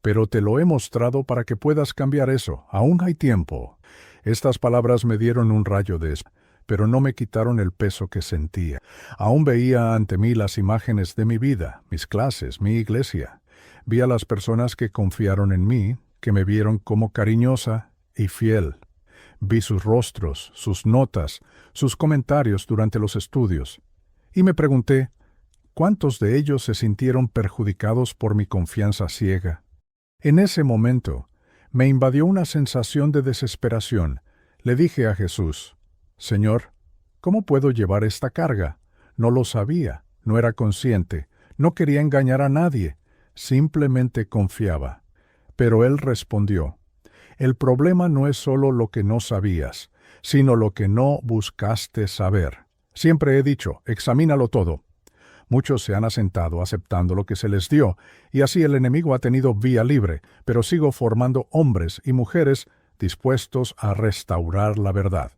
Pero te lo he mostrado para que puedas cambiar eso. Aún hay tiempo. Estas palabras me dieron un rayo de esperanza, pero no me quitaron el peso que sentía. Aún veía ante mí las imágenes de mi vida, mis clases, mi iglesia. Vi a las personas que confiaron en mí, que me vieron como cariñosa y fiel. Vi sus rostros, sus notas, sus comentarios durante los estudios. Y me pregunté, ¿cuántos de ellos se sintieron perjudicados por mi confianza ciega? En ese momento, me invadió una sensación de desesperación. Le dije a Jesús: Señor, ¿cómo puedo llevar esta carga? No lo sabía, no era consciente, no quería engañar a nadie, simplemente confiaba. Pero Él respondió: el problema no es solo lo que no sabías, sino lo que no buscaste saber. Siempre he dicho, examínalo todo. Muchos se han asentado aceptando lo que se les dio, y así el enemigo ha tenido vía libre, pero sigo formando hombres y mujeres dispuestos a restaurar la verdad.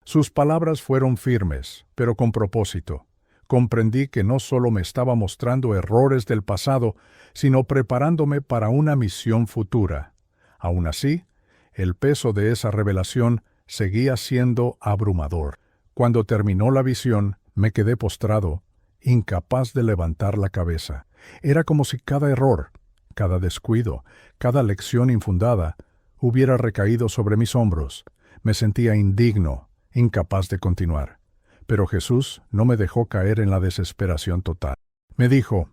Sus palabras fueron firmes, pero con propósito. Comprendí que no solo me estaba mostrando errores del pasado, sino preparándome para una misión futura. Aún así, el peso de esa revelación seguía siendo abrumador. Cuando terminó la visión, me quedé postrado, incapaz de levantar la cabeza. Era como si cada error, cada descuido, cada lección infundada hubiera recaído sobre mis hombros. Me sentía indigno, incapaz de continuar. Pero Jesús no me dejó caer en la desesperación total. Me dijo: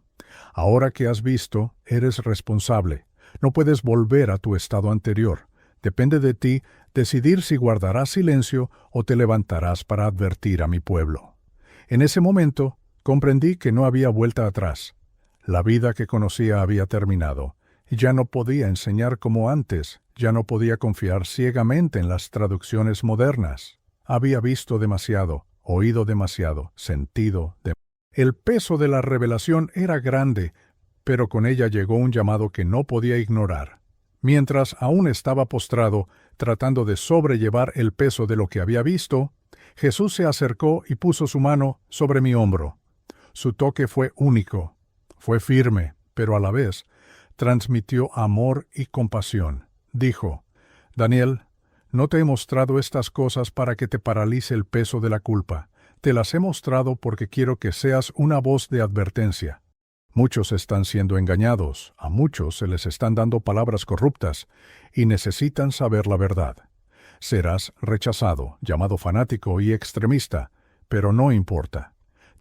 ahora que has visto, eres responsable. No puedes volver a tu estado anterior. Depende de ti decidir si guardarás silencio o te levantarás para advertir a mi pueblo. En ese momento, comprendí que no había vuelta atrás. La vida que conocía había terminado. Ya no podía enseñar como antes, ya no podía confiar ciegamente en las traducciones modernas. Había visto demasiado, oído demasiado, sentido demasiado. El peso de la revelación era grande, pero con ella llegó un llamado que no podía ignorar. Mientras aún estaba postrado, tratando de sobrellevar el peso de lo que había visto, Jesús se acercó y puso su mano sobre mi hombro. Su toque fue único, fue firme, pero a la vez transmitió amor y compasión. Dijo: Daniel, no te he mostrado estas cosas para que te paralice el peso de la culpa. Te las he mostrado porque quiero que seas una voz de advertencia. Muchos están siendo engañados, a muchos se les están dando palabras corruptas, y necesitan saber la verdad. Serás rechazado, llamado fanático y extremista, pero no importa.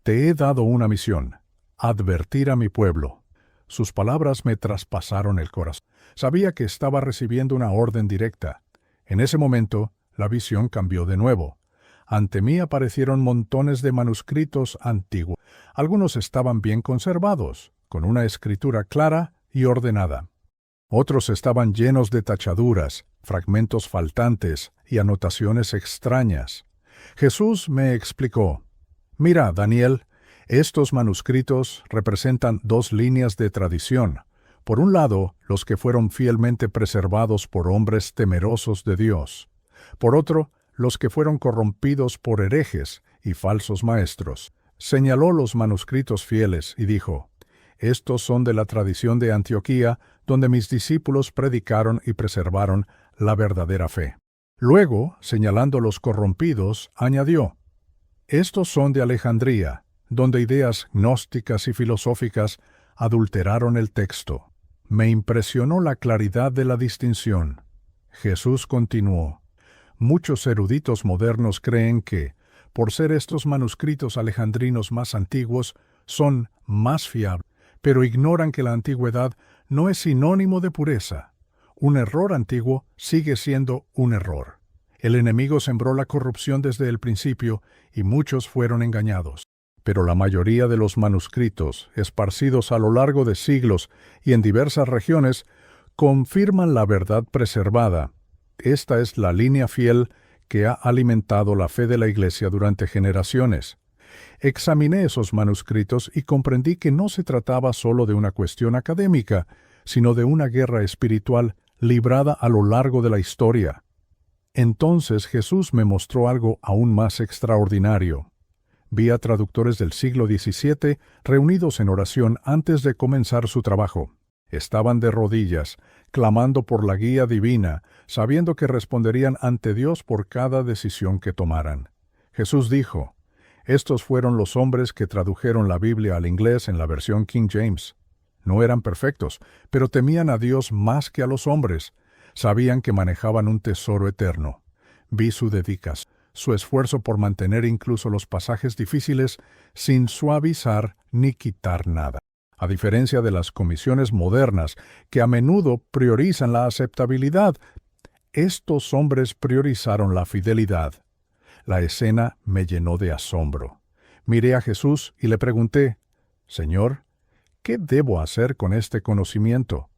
Te he dado una misión: advertir a mi pueblo. Sus palabras me traspasaron el corazón. Sabía que estaba recibiendo una orden directa. En ese momento, la visión cambió de nuevo. Ante mí aparecieron montones de manuscritos antiguos. Algunos estaban bien conservados, con una escritura clara y ordenada. Otros estaban llenos de tachaduras, fragmentos faltantes y anotaciones extrañas. Jesús me explicó: Mira, Daniel, estos manuscritos representan dos líneas de tradición. Por un lado, los que fueron fielmente preservados por hombres temerosos de Dios. Por otro, los que fueron corrompidos por herejes y falsos maestros. Señaló los manuscritos fieles y dijo: estos son de la tradición de Antioquía, donde mis discípulos predicaron y preservaron la verdadera fe. Luego, señalando los corrompidos, añadió: estos son de Alejandría, donde ideas gnósticas y filosóficas adulteraron el texto. Me impresionó la claridad de la distinción. Jesús continuó: muchos eruditos modernos creen que, por ser estos manuscritos alejandrinos más antiguos, son más fiables, pero ignoran que la antigüedad no es sinónimo de pureza. Un error antiguo sigue siendo un error. El enemigo sembró la corrupción desde el principio y muchos fueron engañados. Pero la mayoría de los manuscritos, esparcidos a lo largo de siglos y en diversas regiones, confirman la verdad preservada. Esta es la línea fiel que ha alimentado la fe de la Iglesia durante generaciones. Examiné esos manuscritos y comprendí que no se trataba solo de una cuestión académica, sino de una guerra espiritual librada a lo largo de la historia. Entonces Jesús me mostró algo aún más extraordinario. Vi a traductores del siglo XVII reunidos en oración antes de comenzar su trabajo. Estaban de rodillas, clamando por la guía divina, sabiendo que responderían ante Dios por cada decisión que tomaran. Jesús dijo: estos fueron los hombres que tradujeron la Biblia al inglés en la versión King James. No eran perfectos, pero temían a Dios más que a los hombres. Sabían que manejaban un tesoro eterno. Vi su dedicación, su esfuerzo por mantener incluso los pasajes difíciles sin suavizar ni quitar nada. A diferencia de las comisiones modernas, que a menudo priorizan la aceptabilidad, estos hombres priorizaron la fidelidad. La escena me llenó de asombro. Miré a Jesús y le pregunté: Señor, ¿qué debo hacer con este conocimiento?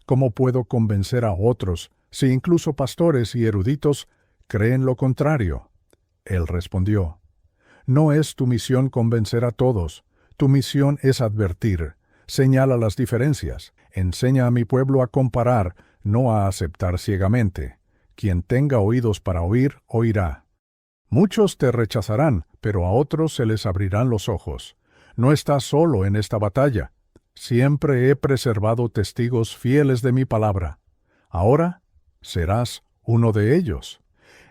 ¿Cómo puedo convencer a otros, si incluso pastores y eruditos creen lo contrario? Él respondió: no es tu misión convencer a todos. Tu misión es advertir. Señala las diferencias. Enseña a mi pueblo a comparar, no a aceptar ciegamente. Quien tenga oídos para oír, oirá. Muchos te rechazarán, pero a otros se les abrirán los ojos. No estás solo en esta batalla. Siempre he preservado testigos fieles de mi palabra. Ahora serás uno de ellos.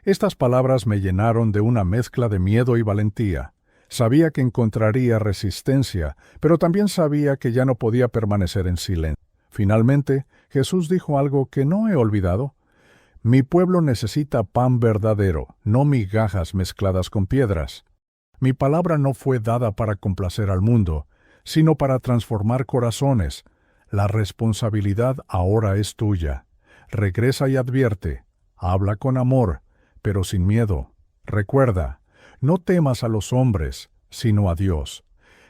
Estas palabras me llenaron de una mezcla de miedo y valentía. Sabía que encontraría resistencia, pero también sabía que ya no podía permanecer en silencio. Finalmente, Jesús dijo algo que no he olvidado. Mi pueblo necesita pan verdadero, no migajas mezcladas con piedras. Mi palabra no fue dada para complacer al mundo, sino para transformar corazones. La responsabilidad ahora es tuya. Regresa y advierte. Habla con amor, pero sin miedo. Recuerda, no temas a los hombres, sino a Dios.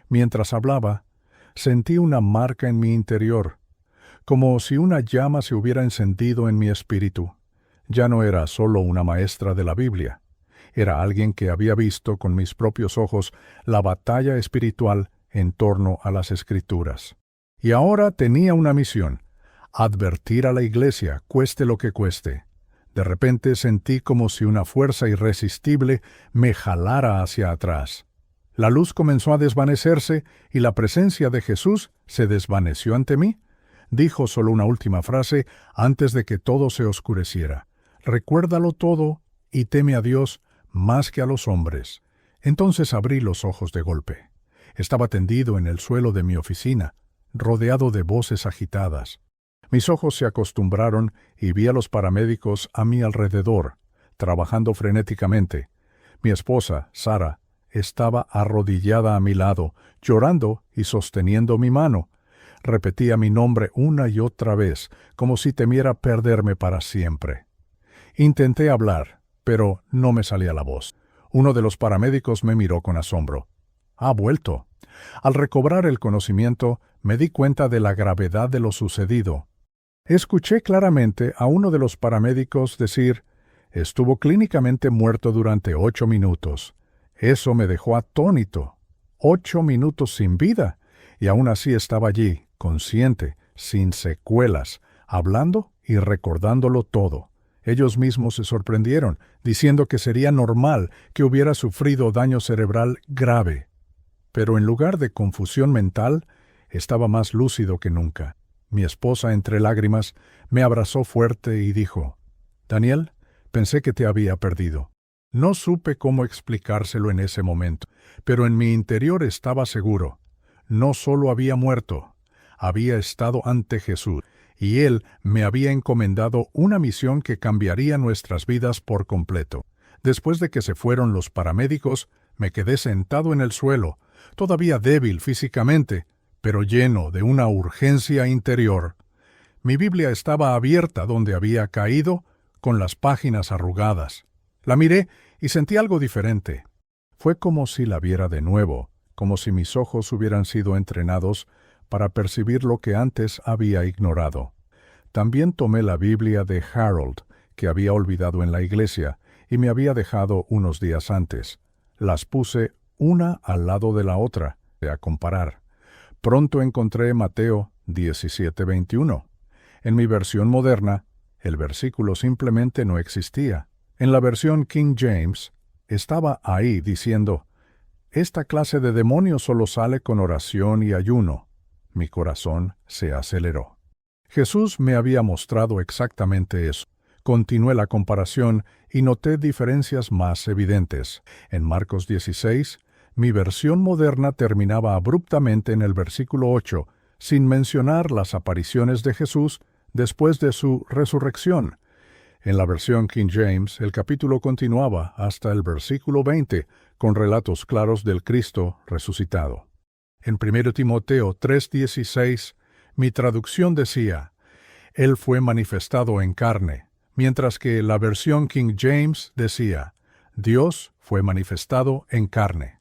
Mientras hablaba, sentí una marca en mi interior, como si una llama se hubiera encendido en mi espíritu. Ya no era solo una maestra de la Biblia. Era alguien que había visto con mis propios ojos la batalla espiritual en torno a las Escrituras. Y ahora tenía una misión: advertir a la Iglesia, cueste lo que cueste. De repente sentí como si una fuerza irresistible me jalara hacia atrás. La luz comenzó a desvanecerse y la presencia de Jesús se desvaneció ante mí. Dijo solo una última frase antes de que todo se oscureciera: recuérdalo todo y teme a Dios más que a los hombres. Entonces abrí los ojos de golpe. Estaba tendido en el suelo de mi oficina, rodeado de voces agitadas. Mis ojos se acostumbraron y vi a los paramédicos a mi alrededor, trabajando frenéticamente. Mi esposa, Sara, estaba arrodillada a mi lado, llorando y sosteniendo mi mano. Repetía mi nombre una y otra vez, como si temiera perderme para siempre. Intenté hablar, pero no me salía la voz. Uno de los paramédicos me miró con asombro. «Ha vuelto». Al recobrar el conocimiento, me di cuenta de la gravedad de lo sucedido. Escuché claramente a uno de los paramédicos decir: «Estuvo clínicamente muerto durante 8 minutos». Eso me dejó atónito. 8 minutos sin vida, y aún así estaba allí, consciente, sin secuelas, hablando y recordándolo todo. Ellos mismos se sorprendieron, diciendo que sería normal que hubiera sufrido daño cerebral grave. Pero en lugar de confusión mental, estaba más lúcido que nunca. Mi esposa, entre lágrimas, me abrazó fuerte y dijo: «Daniel, pensé que te había perdido». No supe cómo explicárselo en ese momento, pero en mi interior estaba seguro. No solo había muerto, había estado ante Jesús, y Él me había encomendado una misión que cambiaría nuestras vidas por completo. Después de que se fueron los paramédicos, me quedé sentado en el suelo, todavía débil físicamente, pero lleno de una urgencia interior. Mi Biblia estaba abierta donde había caído, con las páginas arrugadas. La miré y sentí algo diferente. Fue como si la viera de nuevo, como si mis ojos hubieran sido entrenados para percibir lo que antes había ignorado. También tomé la Biblia de Harold, que había olvidado en la iglesia, y me había dejado unos días antes. Las puse una al lado de la otra, a comparar. Pronto encontré Mateo 17:21. En mi versión moderna, el versículo simplemente no existía. En la versión King James, estaba ahí diciendo, «Esta clase de demonio solo sale con oración y ayuno». Mi corazón se aceleró. Jesús me había mostrado exactamente eso. Continué la comparación y noté diferencias más evidentes. En Marcos 16, mi versión moderna terminaba abruptamente en el versículo 8, sin mencionar las apariciones de Jesús después de su resurrección. En la versión King James, el capítulo continuaba hasta el versículo 20, con relatos claros del Cristo resucitado. En 1 Timoteo 3:16, mi traducción decía, «Él fue manifestado en carne», mientras que la versión King James decía, «Dios fue manifestado en carne».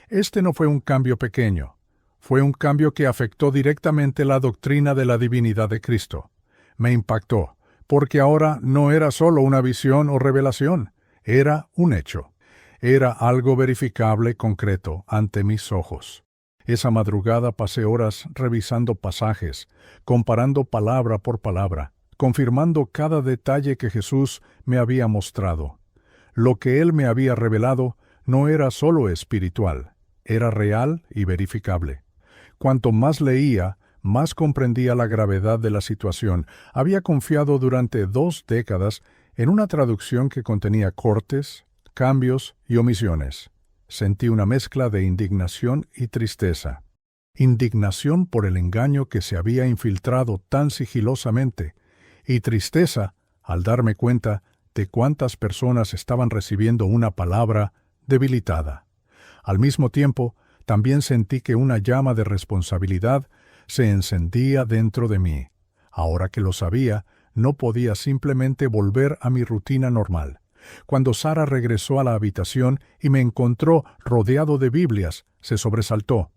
Este no fue un cambio pequeño, fue un cambio que afectó directamente la doctrina de la divinidad de Cristo. Me impactó, porque ahora no era solo una visión o revelación, era un hecho. Era algo verificable, concreto, ante mis ojos. Esa madrugada pasé horas revisando pasajes, comparando palabra por palabra, confirmando cada detalle que Jesús me había mostrado. Lo que Él me había revelado no era solo espiritual, era real y verificable. Cuanto más leía, más comprendía la gravedad de la situación. Había confiado durante 2 décadas en una traducción que contenía cortes, cambios y omisiones. Sentí una mezcla de indignación y tristeza. Indignación por el engaño que se había infiltrado tan sigilosamente, y tristeza al darme cuenta de cuántas personas estaban recibiendo una palabra debilitada. Al mismo tiempo, también sentí que una llama de responsabilidad se encendía dentro de mí. Ahora que lo sabía, no podía simplemente volver a mi rutina normal. Cuando Sara regresó a la habitación y me encontró rodeado de Biblias, se sobresaltó.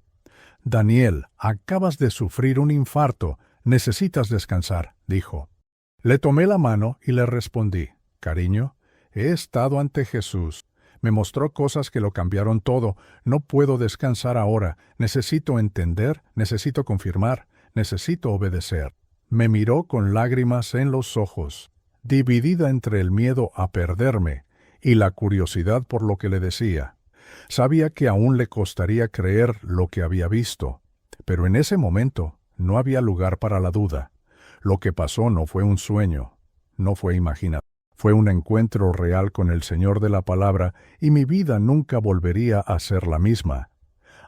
«Daniel, acabas de sufrir un infarto. Necesitas descansar», dijo. Le tomé la mano y le respondí, «Cariño, he estado ante Jesús. Me mostró cosas que lo cambiaron todo. No puedo descansar ahora. Necesito entender, necesito confirmar, necesito obedecer». Me miró con lágrimas en los ojos, dividida entre el miedo a perderme y la curiosidad por lo que le decía. Sabía que aún le costaría creer lo que había visto, pero en ese momento no había lugar para la duda. Lo que pasó no fue un sueño, no fue imaginación. Fue un encuentro real con el Señor de la Palabra y mi vida nunca volvería a ser la misma.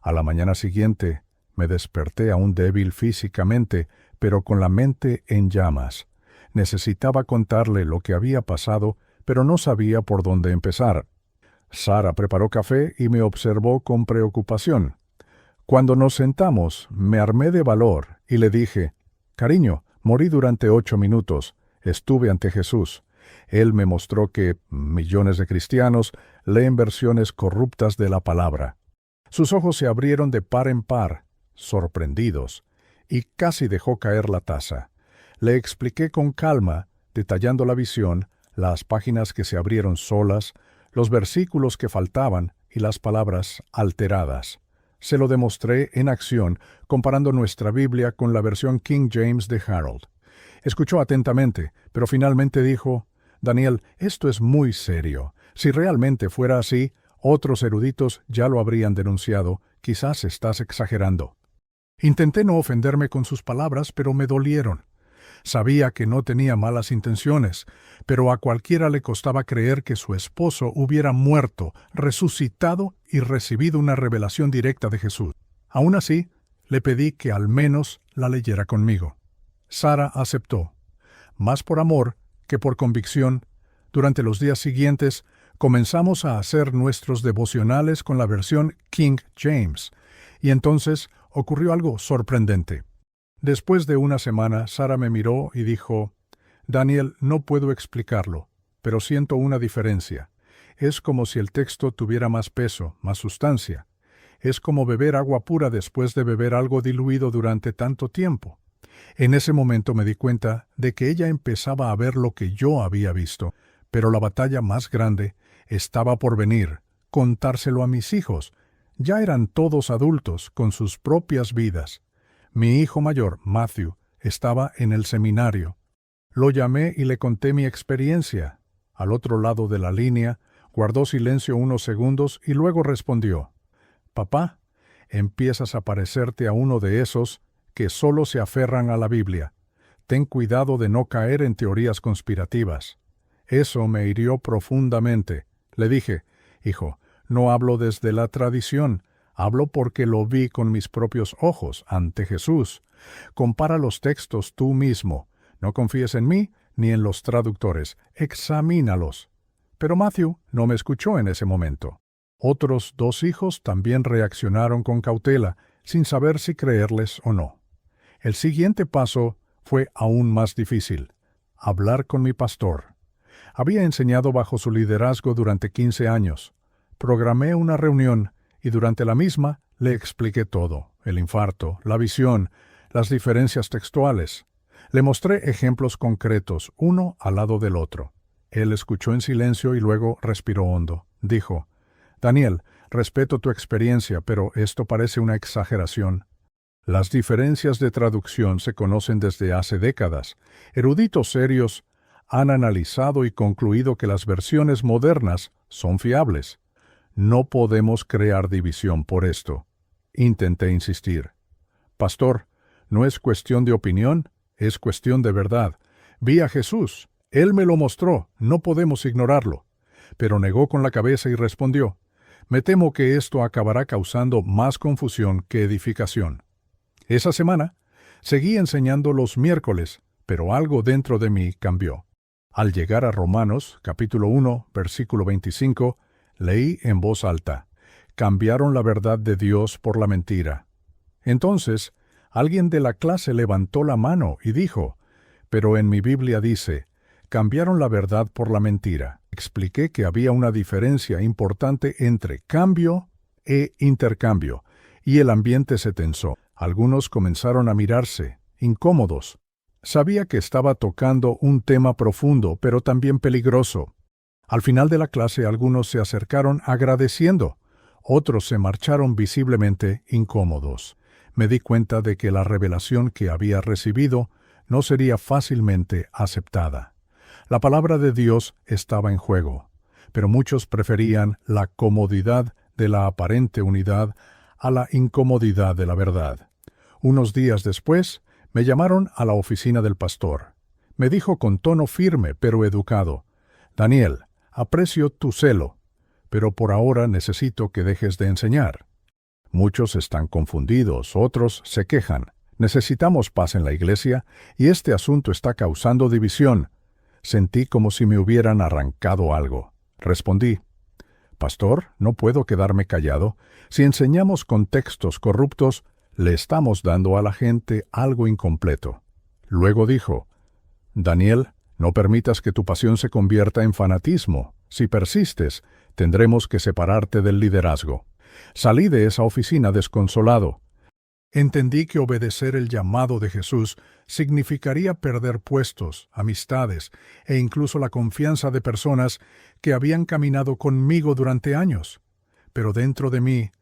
A la mañana siguiente me desperté aún débil físicamente, pero con la mente en llamas. Necesitaba contarle lo que había pasado, pero no sabía por dónde empezar. Sara preparó café y me observó con preocupación. Cuando nos sentamos, me armé de valor y le dije, «Cariño, morí durante 8 minutos. Estuve ante Jesús. Él me mostró que millones de cristianos leen versiones corruptas de la palabra». Sus ojos se abrieron de par en par, sorprendidos, y casi dejó caer la taza. Le expliqué con calma, detallando la visión, las páginas que se abrieron solas, los versículos que faltaban y las palabras alteradas. Se lo demostré en acción, comparando nuestra Biblia con la versión King James de Harold. Escuchó atentamente, pero finalmente dijo, «Daniel, esto es muy serio. Si realmente fuera así, otros eruditos ya lo habrían denunciado. Quizás estás exagerando». Intenté no ofenderme con sus palabras, pero me dolieron. Sabía que no tenía malas intenciones, pero a cualquiera le costaba creer que su esposo hubiera muerto, resucitado y recibido una revelación directa de Jesús. Aún así, le pedí que al menos la leyera conmigo. Sara aceptó. Más por amor que por convicción, durante los días siguientes comenzamos a hacer nuestros devocionales con la versión King James, y entonces ocurrió algo sorprendente. Después de una semana, Sara me miró y dijo, «Daniel, no puedo explicarlo, pero siento una diferencia. Es como si el texto tuviera más peso, más sustancia. Es como beber agua pura después de beber algo diluido durante tanto tiempo. En ese momento me di cuenta de que ella empezaba a ver lo que yo había visto, pero la batalla más grande estaba por venir, contárselo a mis hijos. Ya eran todos adultos, con sus propias vidas. Mi hijo mayor, Matthew, estaba en el seminario. Lo llamé y le conté mi experiencia. Al otro lado de la línea, guardó silencio unos segundos y luego respondió: «Papá, empiezas a parecerte a uno de esos que solo se aferran a la Biblia. Ten cuidado de no caer en teorías conspirativas». Eso me hirió profundamente. Le dije: «Hijo, no hablo desde la tradición, hablo porque lo vi con mis propios ojos ante Jesús. Compara los textos tú mismo. No confíes en mí ni en los traductores. Examínalos». Pero Matthew no me escuchó en ese momento. Otros 2 hijos también reaccionaron con cautela, sin saber si creerles o no. El siguiente paso fue aún más difícil: hablar con mi pastor. Había enseñado bajo su liderazgo durante 15 años. Programé una reunión y durante la misma le expliqué todo: el infarto, la visión, las diferencias textuales. Le mostré ejemplos concretos, uno al lado del otro. Él escuchó en silencio y luego respiró hondo. Dijo: «Daniel, respeto tu experiencia, pero esto parece una exageración. Las diferencias de traducción se conocen desde hace décadas. Eruditos serios han analizado y concluido que las versiones modernas son fiables. No podemos crear división por esto». Intenté insistir. «Pastor, no es cuestión de opinión, es cuestión de verdad. Vi a Jesús. Él me lo mostró. No podemos ignorarlo». Pero negó con la cabeza y respondió: «Me temo que esto acabará causando más confusión que edificación». Esa semana seguí enseñando los miércoles, pero algo dentro de mí cambió. Al llegar a Romanos, capítulo 1, versículo 25, leí en voz alta: «Cambiaron la verdad de Dios por la mentira». Entonces, alguien de la clase levantó la mano y dijo: «Pero en mi Biblia dice, cambiaron la verdad por la mentira». Expliqué que había una diferencia importante entre cambio e intercambio, y el ambiente se tensó. Algunos comenzaron a mirarse, incómodos. Sabía que estaba tocando un tema profundo, pero también peligroso. Al final de la clase algunos se acercaron agradeciendo, otros se marcharon visiblemente incómodos. Me di cuenta de que la revelación que había recibido no sería fácilmente aceptada. La palabra de Dios estaba en juego, pero muchos preferían la comodidad de la aparente unidad a la incomodidad de la verdad. Unos días después, me llamaron a la oficina del pastor. Me dijo con tono firme pero educado: «Daniel, aprecio tu celo, pero por ahora necesito que dejes de enseñar. Muchos están confundidos, otros se quejan. Necesitamos paz en la iglesia y este asunto está causando división». Sentí como si me hubieran arrancado algo. Respondí: «Pastor, no puedo quedarme callado. Si enseñamos con textos corruptos, le estamos dando a la gente algo incompleto». Luego dijo: «Daniel, no permitas que tu pasión se convierta en fanatismo. Si persistes, tendremos que separarte del liderazgo». Salí de esa oficina desconsolado. Entendí que obedecer el llamado de Jesús significaría perder puestos, amistades e incluso la confianza de personas que habían caminado conmigo durante años. Pero dentro de mí,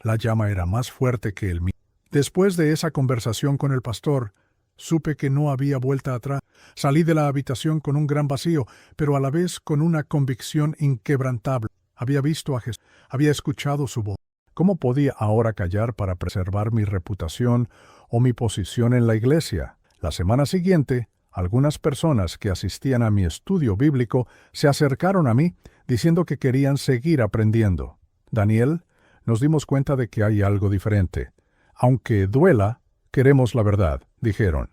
la llama era más fuerte que el mío. Después de esa conversación con el pastor, supe que no había vuelta atrás. Salí de la habitación con un gran vacío, pero a la vez con una convicción inquebrantable. Había visto a Jesús, había escuchado su voz. ¿Cómo podía ahora callar para preservar mi reputación o mi posición en la iglesia? La semana siguiente, algunas personas que asistían a mi estudio bíblico se acercaron a mí diciendo que querían seguir aprendiendo. «Daniel, nos dimos cuenta de que hay algo diferente. Aunque duela, queremos la verdad», dijeron.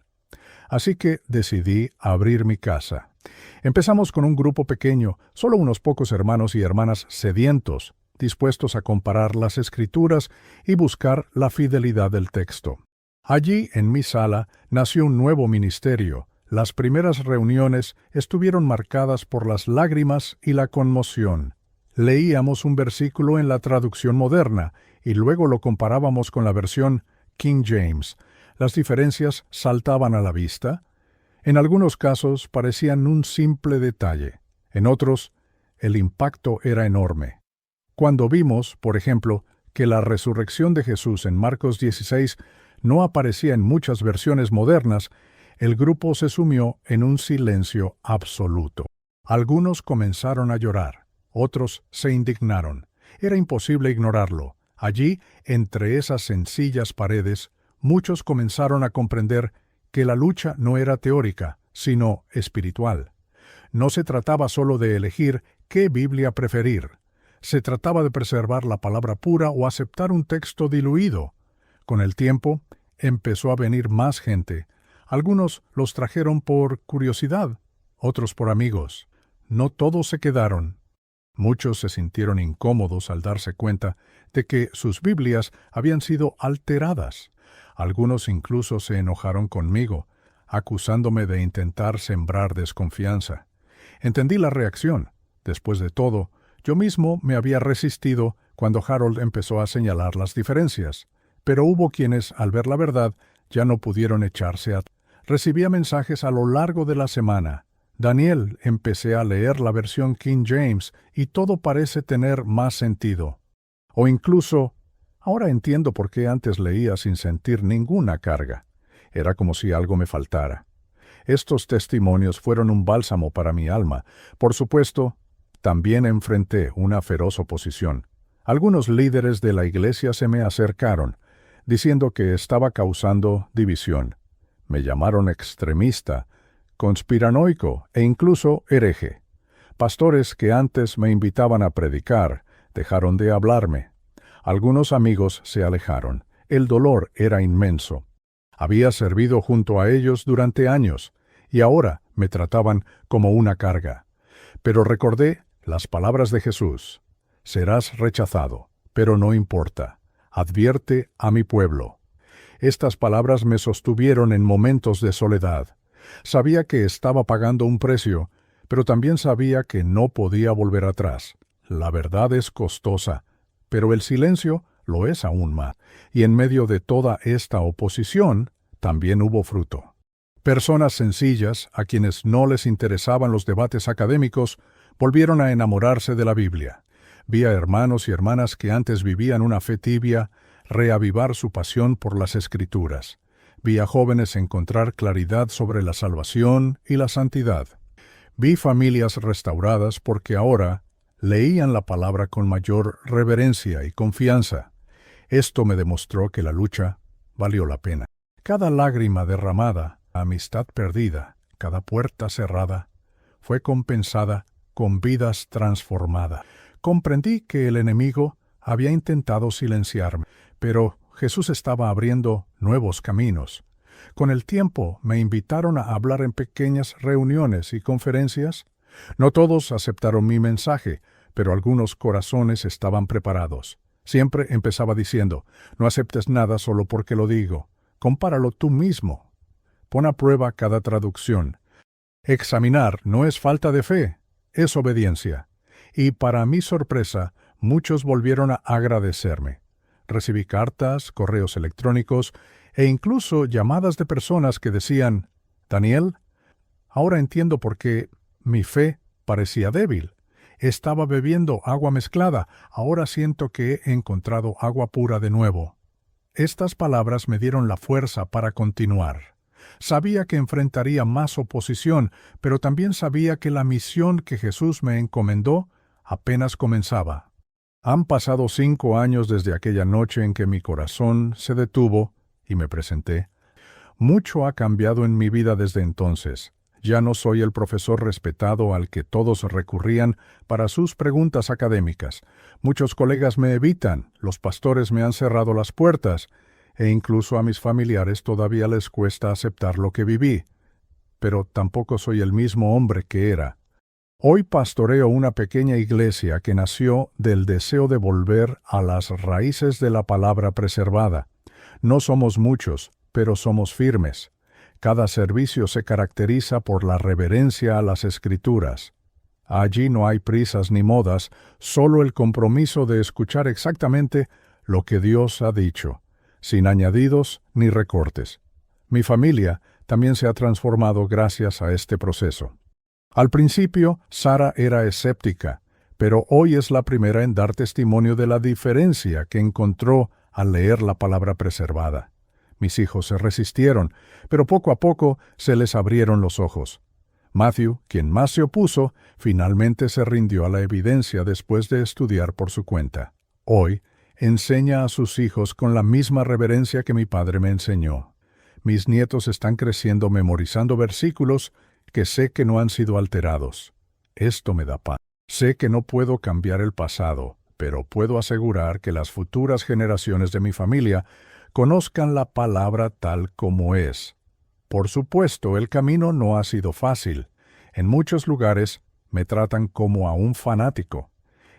Así que decidí abrir mi casa. Empezamos con un grupo pequeño, solo unos pocos hermanos y hermanas sedientos, dispuestos a comparar las Escrituras y buscar la fidelidad del texto. Allí, en mi sala, nació un nuevo ministerio. Las primeras reuniones estuvieron marcadas por las lágrimas y la conmoción. Leíamos un versículo en la traducción moderna y luego lo comparábamos con la versión King James. Las diferencias saltaban a la vista. En algunos casos parecían un simple detalle. En otros, el impacto era enorme. Cuando vimos, por ejemplo, que la resurrección de Jesús en Marcos 16 no aparecía en muchas versiones modernas, el grupo se sumió en un silencio absoluto. Algunos comenzaron a llorar, otros se indignaron. Era imposible ignorarlo. Allí, entre esas sencillas paredes, muchos comenzaron a comprender que la lucha no era teórica, sino espiritual. No se trataba solo de elegir qué Biblia preferir. Se trataba de preservar la palabra pura o aceptar un texto diluido. Con el tiempo, empezó a venir más gente. Algunos los trajeron por curiosidad, otros por amigos. No todos se quedaron. Muchos se sintieron incómodos al darse cuenta de que sus Biblias habían sido alteradas. Algunos incluso se enojaron conmigo, acusándome de intentar sembrar desconfianza. Entendí la reacción. Después de todo, yo mismo me había resistido cuando Harold empezó a señalar las diferencias. Pero hubo quienes, al ver la verdad, ya no pudieron echarse atrás. Recibía mensajes a lo largo de la semana. Daniel, empecé a leer la versión King James y todo parece tener más sentido. O incluso, ahora entiendo por qué antes leía sin sentir ninguna carga. Era como si algo me faltara. Estos testimonios fueron un bálsamo para mi alma. Por supuesto, también enfrenté una feroz oposición. Algunos líderes de la iglesia se me acercaron, diciendo que estaba causando división. Me llamaron extremista, conspiranoico e incluso hereje. Pastores que antes me invitaban a predicar dejaron de hablarme. Algunos amigos se alejaron. El dolor era inmenso. Había servido junto a ellos durante años, y ahora me trataban como una carga. Pero recordé las palabras de Jesús. Serás rechazado, pero no importa. Advierte a mi pueblo. Estas palabras me sostuvieron en momentos de soledad. Sabía que estaba pagando un precio, pero también sabía que no podía volver atrás. La verdad es costosa, pero el silencio lo es aún más. Y en medio de toda esta oposición, también hubo fruto. Personas sencillas, a quienes no les interesaban los debates académicos, volvieron a enamorarse de la Biblia. Vi a hermanos y hermanas que antes vivían una fe tibia reavivar su pasión por las Escrituras. Vi a jóvenes encontrar claridad sobre la salvación y la santidad. Vi familias restauradas porque ahora leían la palabra con mayor reverencia y confianza. Esto me demostró que la lucha valió la pena. Cada lágrima derramada, amistad perdida, cada puerta cerrada, fue compensada con vidas transformadas. Comprendí que el enemigo había intentado silenciarme, pero Jesús estaba abriendo nuevos caminos. Con el tiempo me invitaron a hablar en pequeñas reuniones y conferencias. No todos aceptaron mi mensaje, pero algunos corazones estaban preparados. Siempre empezaba diciendo, no aceptes nada solo porque lo digo. Compáralo tú mismo. Pon a prueba cada traducción. Examinar no es falta de fe, es obediencia. Y para mi sorpresa, muchos volvieron a agradecerme. Recibí cartas, correos electrónicos e incluso llamadas de personas que decían, Daniel, ahora entiendo por qué mi fe parecía débil. Estaba bebiendo agua mezclada, ahora siento que he encontrado agua pura de nuevo. Estas palabras me dieron la fuerza para continuar. Sabía que enfrentaría más oposición, pero también sabía que la misión que Jesús me encomendó apenas comenzaba. Han pasado 5 años desde aquella noche en que mi corazón se detuvo y me presenté. Mucho ha cambiado en mi vida desde entonces. Ya no soy el profesor respetado al que todos recurrían para sus preguntas académicas. Muchos colegas me evitan, los pastores me han cerrado las puertas, e incluso a mis familiares todavía les cuesta aceptar lo que viví. Pero tampoco soy el mismo hombre que era. Hoy pastoreo una pequeña iglesia que nació del deseo de volver a las raíces de la palabra preservada. No somos muchos, pero somos firmes. Cada servicio se caracteriza por la reverencia a las Escrituras. Allí no hay prisas ni modas, solo el compromiso de escuchar exactamente lo que Dios ha dicho, sin añadidos ni recortes. Mi familia también se ha transformado gracias a este proceso. Al principio, Sara era escéptica, pero hoy es la primera en dar testimonio de la diferencia que encontró al leer la palabra preservada. Mis hijos se resistieron, pero poco a poco se les abrieron los ojos. Matthew, quien más se opuso, finalmente se rindió a la evidencia después de estudiar por su cuenta. Hoy, enseña a sus hijos con la misma reverencia que mi padre me enseñó. Mis nietos están creciendo memorizando versículos que sé que no han sido alterados. Esto me da paz. Sé que no puedo cambiar el pasado, pero puedo asegurar que las futuras generaciones de mi familia conozcan la palabra tal como es. Por supuesto, el camino no ha sido fácil. En muchos lugares me tratan como a un fanático.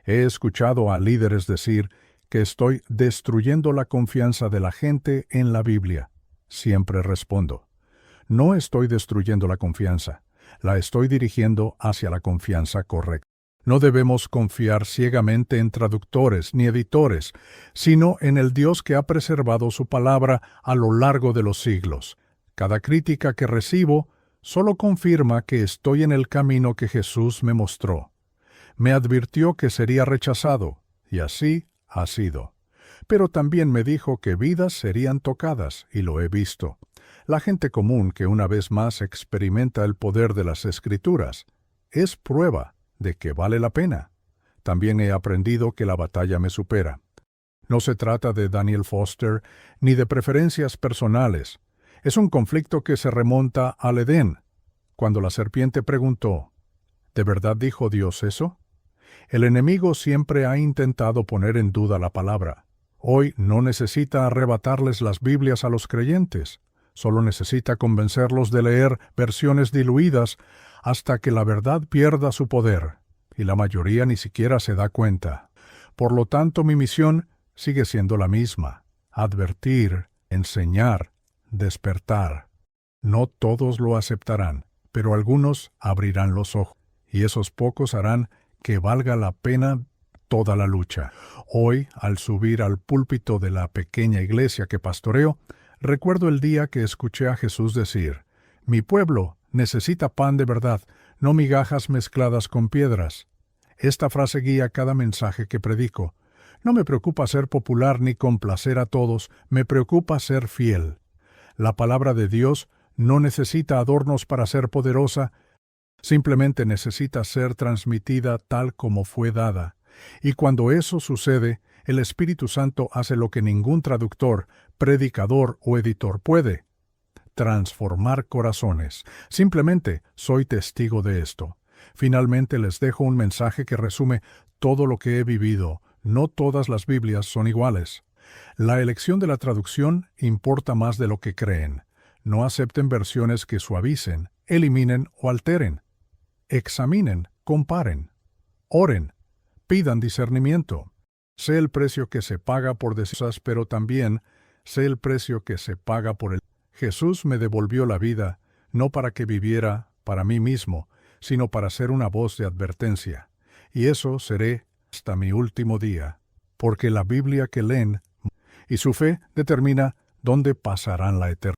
He escuchado a líderes decir que estoy destruyendo la confianza de la gente en la Biblia. Siempre respondo, no estoy destruyendo la confianza, la estoy dirigiendo hacia la confianza correcta. No debemos confiar ciegamente en traductores ni editores, sino en el Dios que ha preservado su palabra a lo largo de los siglos. Cada crítica que recibo solo confirma que estoy en el camino que Jesús me mostró. Me advirtió que sería rechazado, y así ha sido. Pero también me dijo que vidas serían tocadas, y lo he visto. La gente común que una vez más experimenta el poder de las Escrituras es prueba de que vale la pena. También he aprendido que la batalla me supera. No se trata de Daniel Foster ni de preferencias personales. Es un conflicto que se remonta al Edén, cuando la serpiente preguntó, ¿de verdad dijo Dios eso? El enemigo siempre ha intentado poner en duda la palabra. Hoy no necesita arrebatarles las Biblias a los creyentes, solo necesita convencerlos de leer versiones diluidas hasta que la verdad pierda su poder, y la mayoría ni siquiera se da cuenta. Por lo tanto, mi misión sigue siendo la misma: advertir, enseñar, despertar. No todos lo aceptarán, pero algunos abrirán los ojos, y esos pocos harán que valga la pena toda la lucha. Hoy, al subir al púlpito de la pequeña iglesia que pastoreo, recuerdo el día que escuché a Jesús decir, «Mi pueblo necesita pan de verdad, no migajas mezcladas con piedras». Esta frase guía cada mensaje que predico. No me preocupa ser popular ni complacer a todos, me preocupa ser fiel. La palabra de Dios no necesita adornos para ser poderosa, simplemente necesita ser transmitida tal como fue dada. Y cuando eso sucede, el Espíritu Santo hace lo que ningún traductor, predicador o editor puede: transformar corazones. Simplemente soy testigo de esto. Finalmente les dejo un mensaje que resume todo lo que he vivido. No todas las Biblias son iguales. La elección de la traducción importa más de lo que creen. No acepten versiones que suavicen, eliminen o alteren. Examinen, comparen. Oren, pidan discernimiento. Sé el precio que se paga por decirlas, pero también sé el precio que se paga por el. Jesús me devolvió la vida, no para que viviera para mí mismo, sino para ser una voz de advertencia. Y eso seré hasta mi último día, porque la Biblia que leen y su fe determina dónde pasarán la eternidad.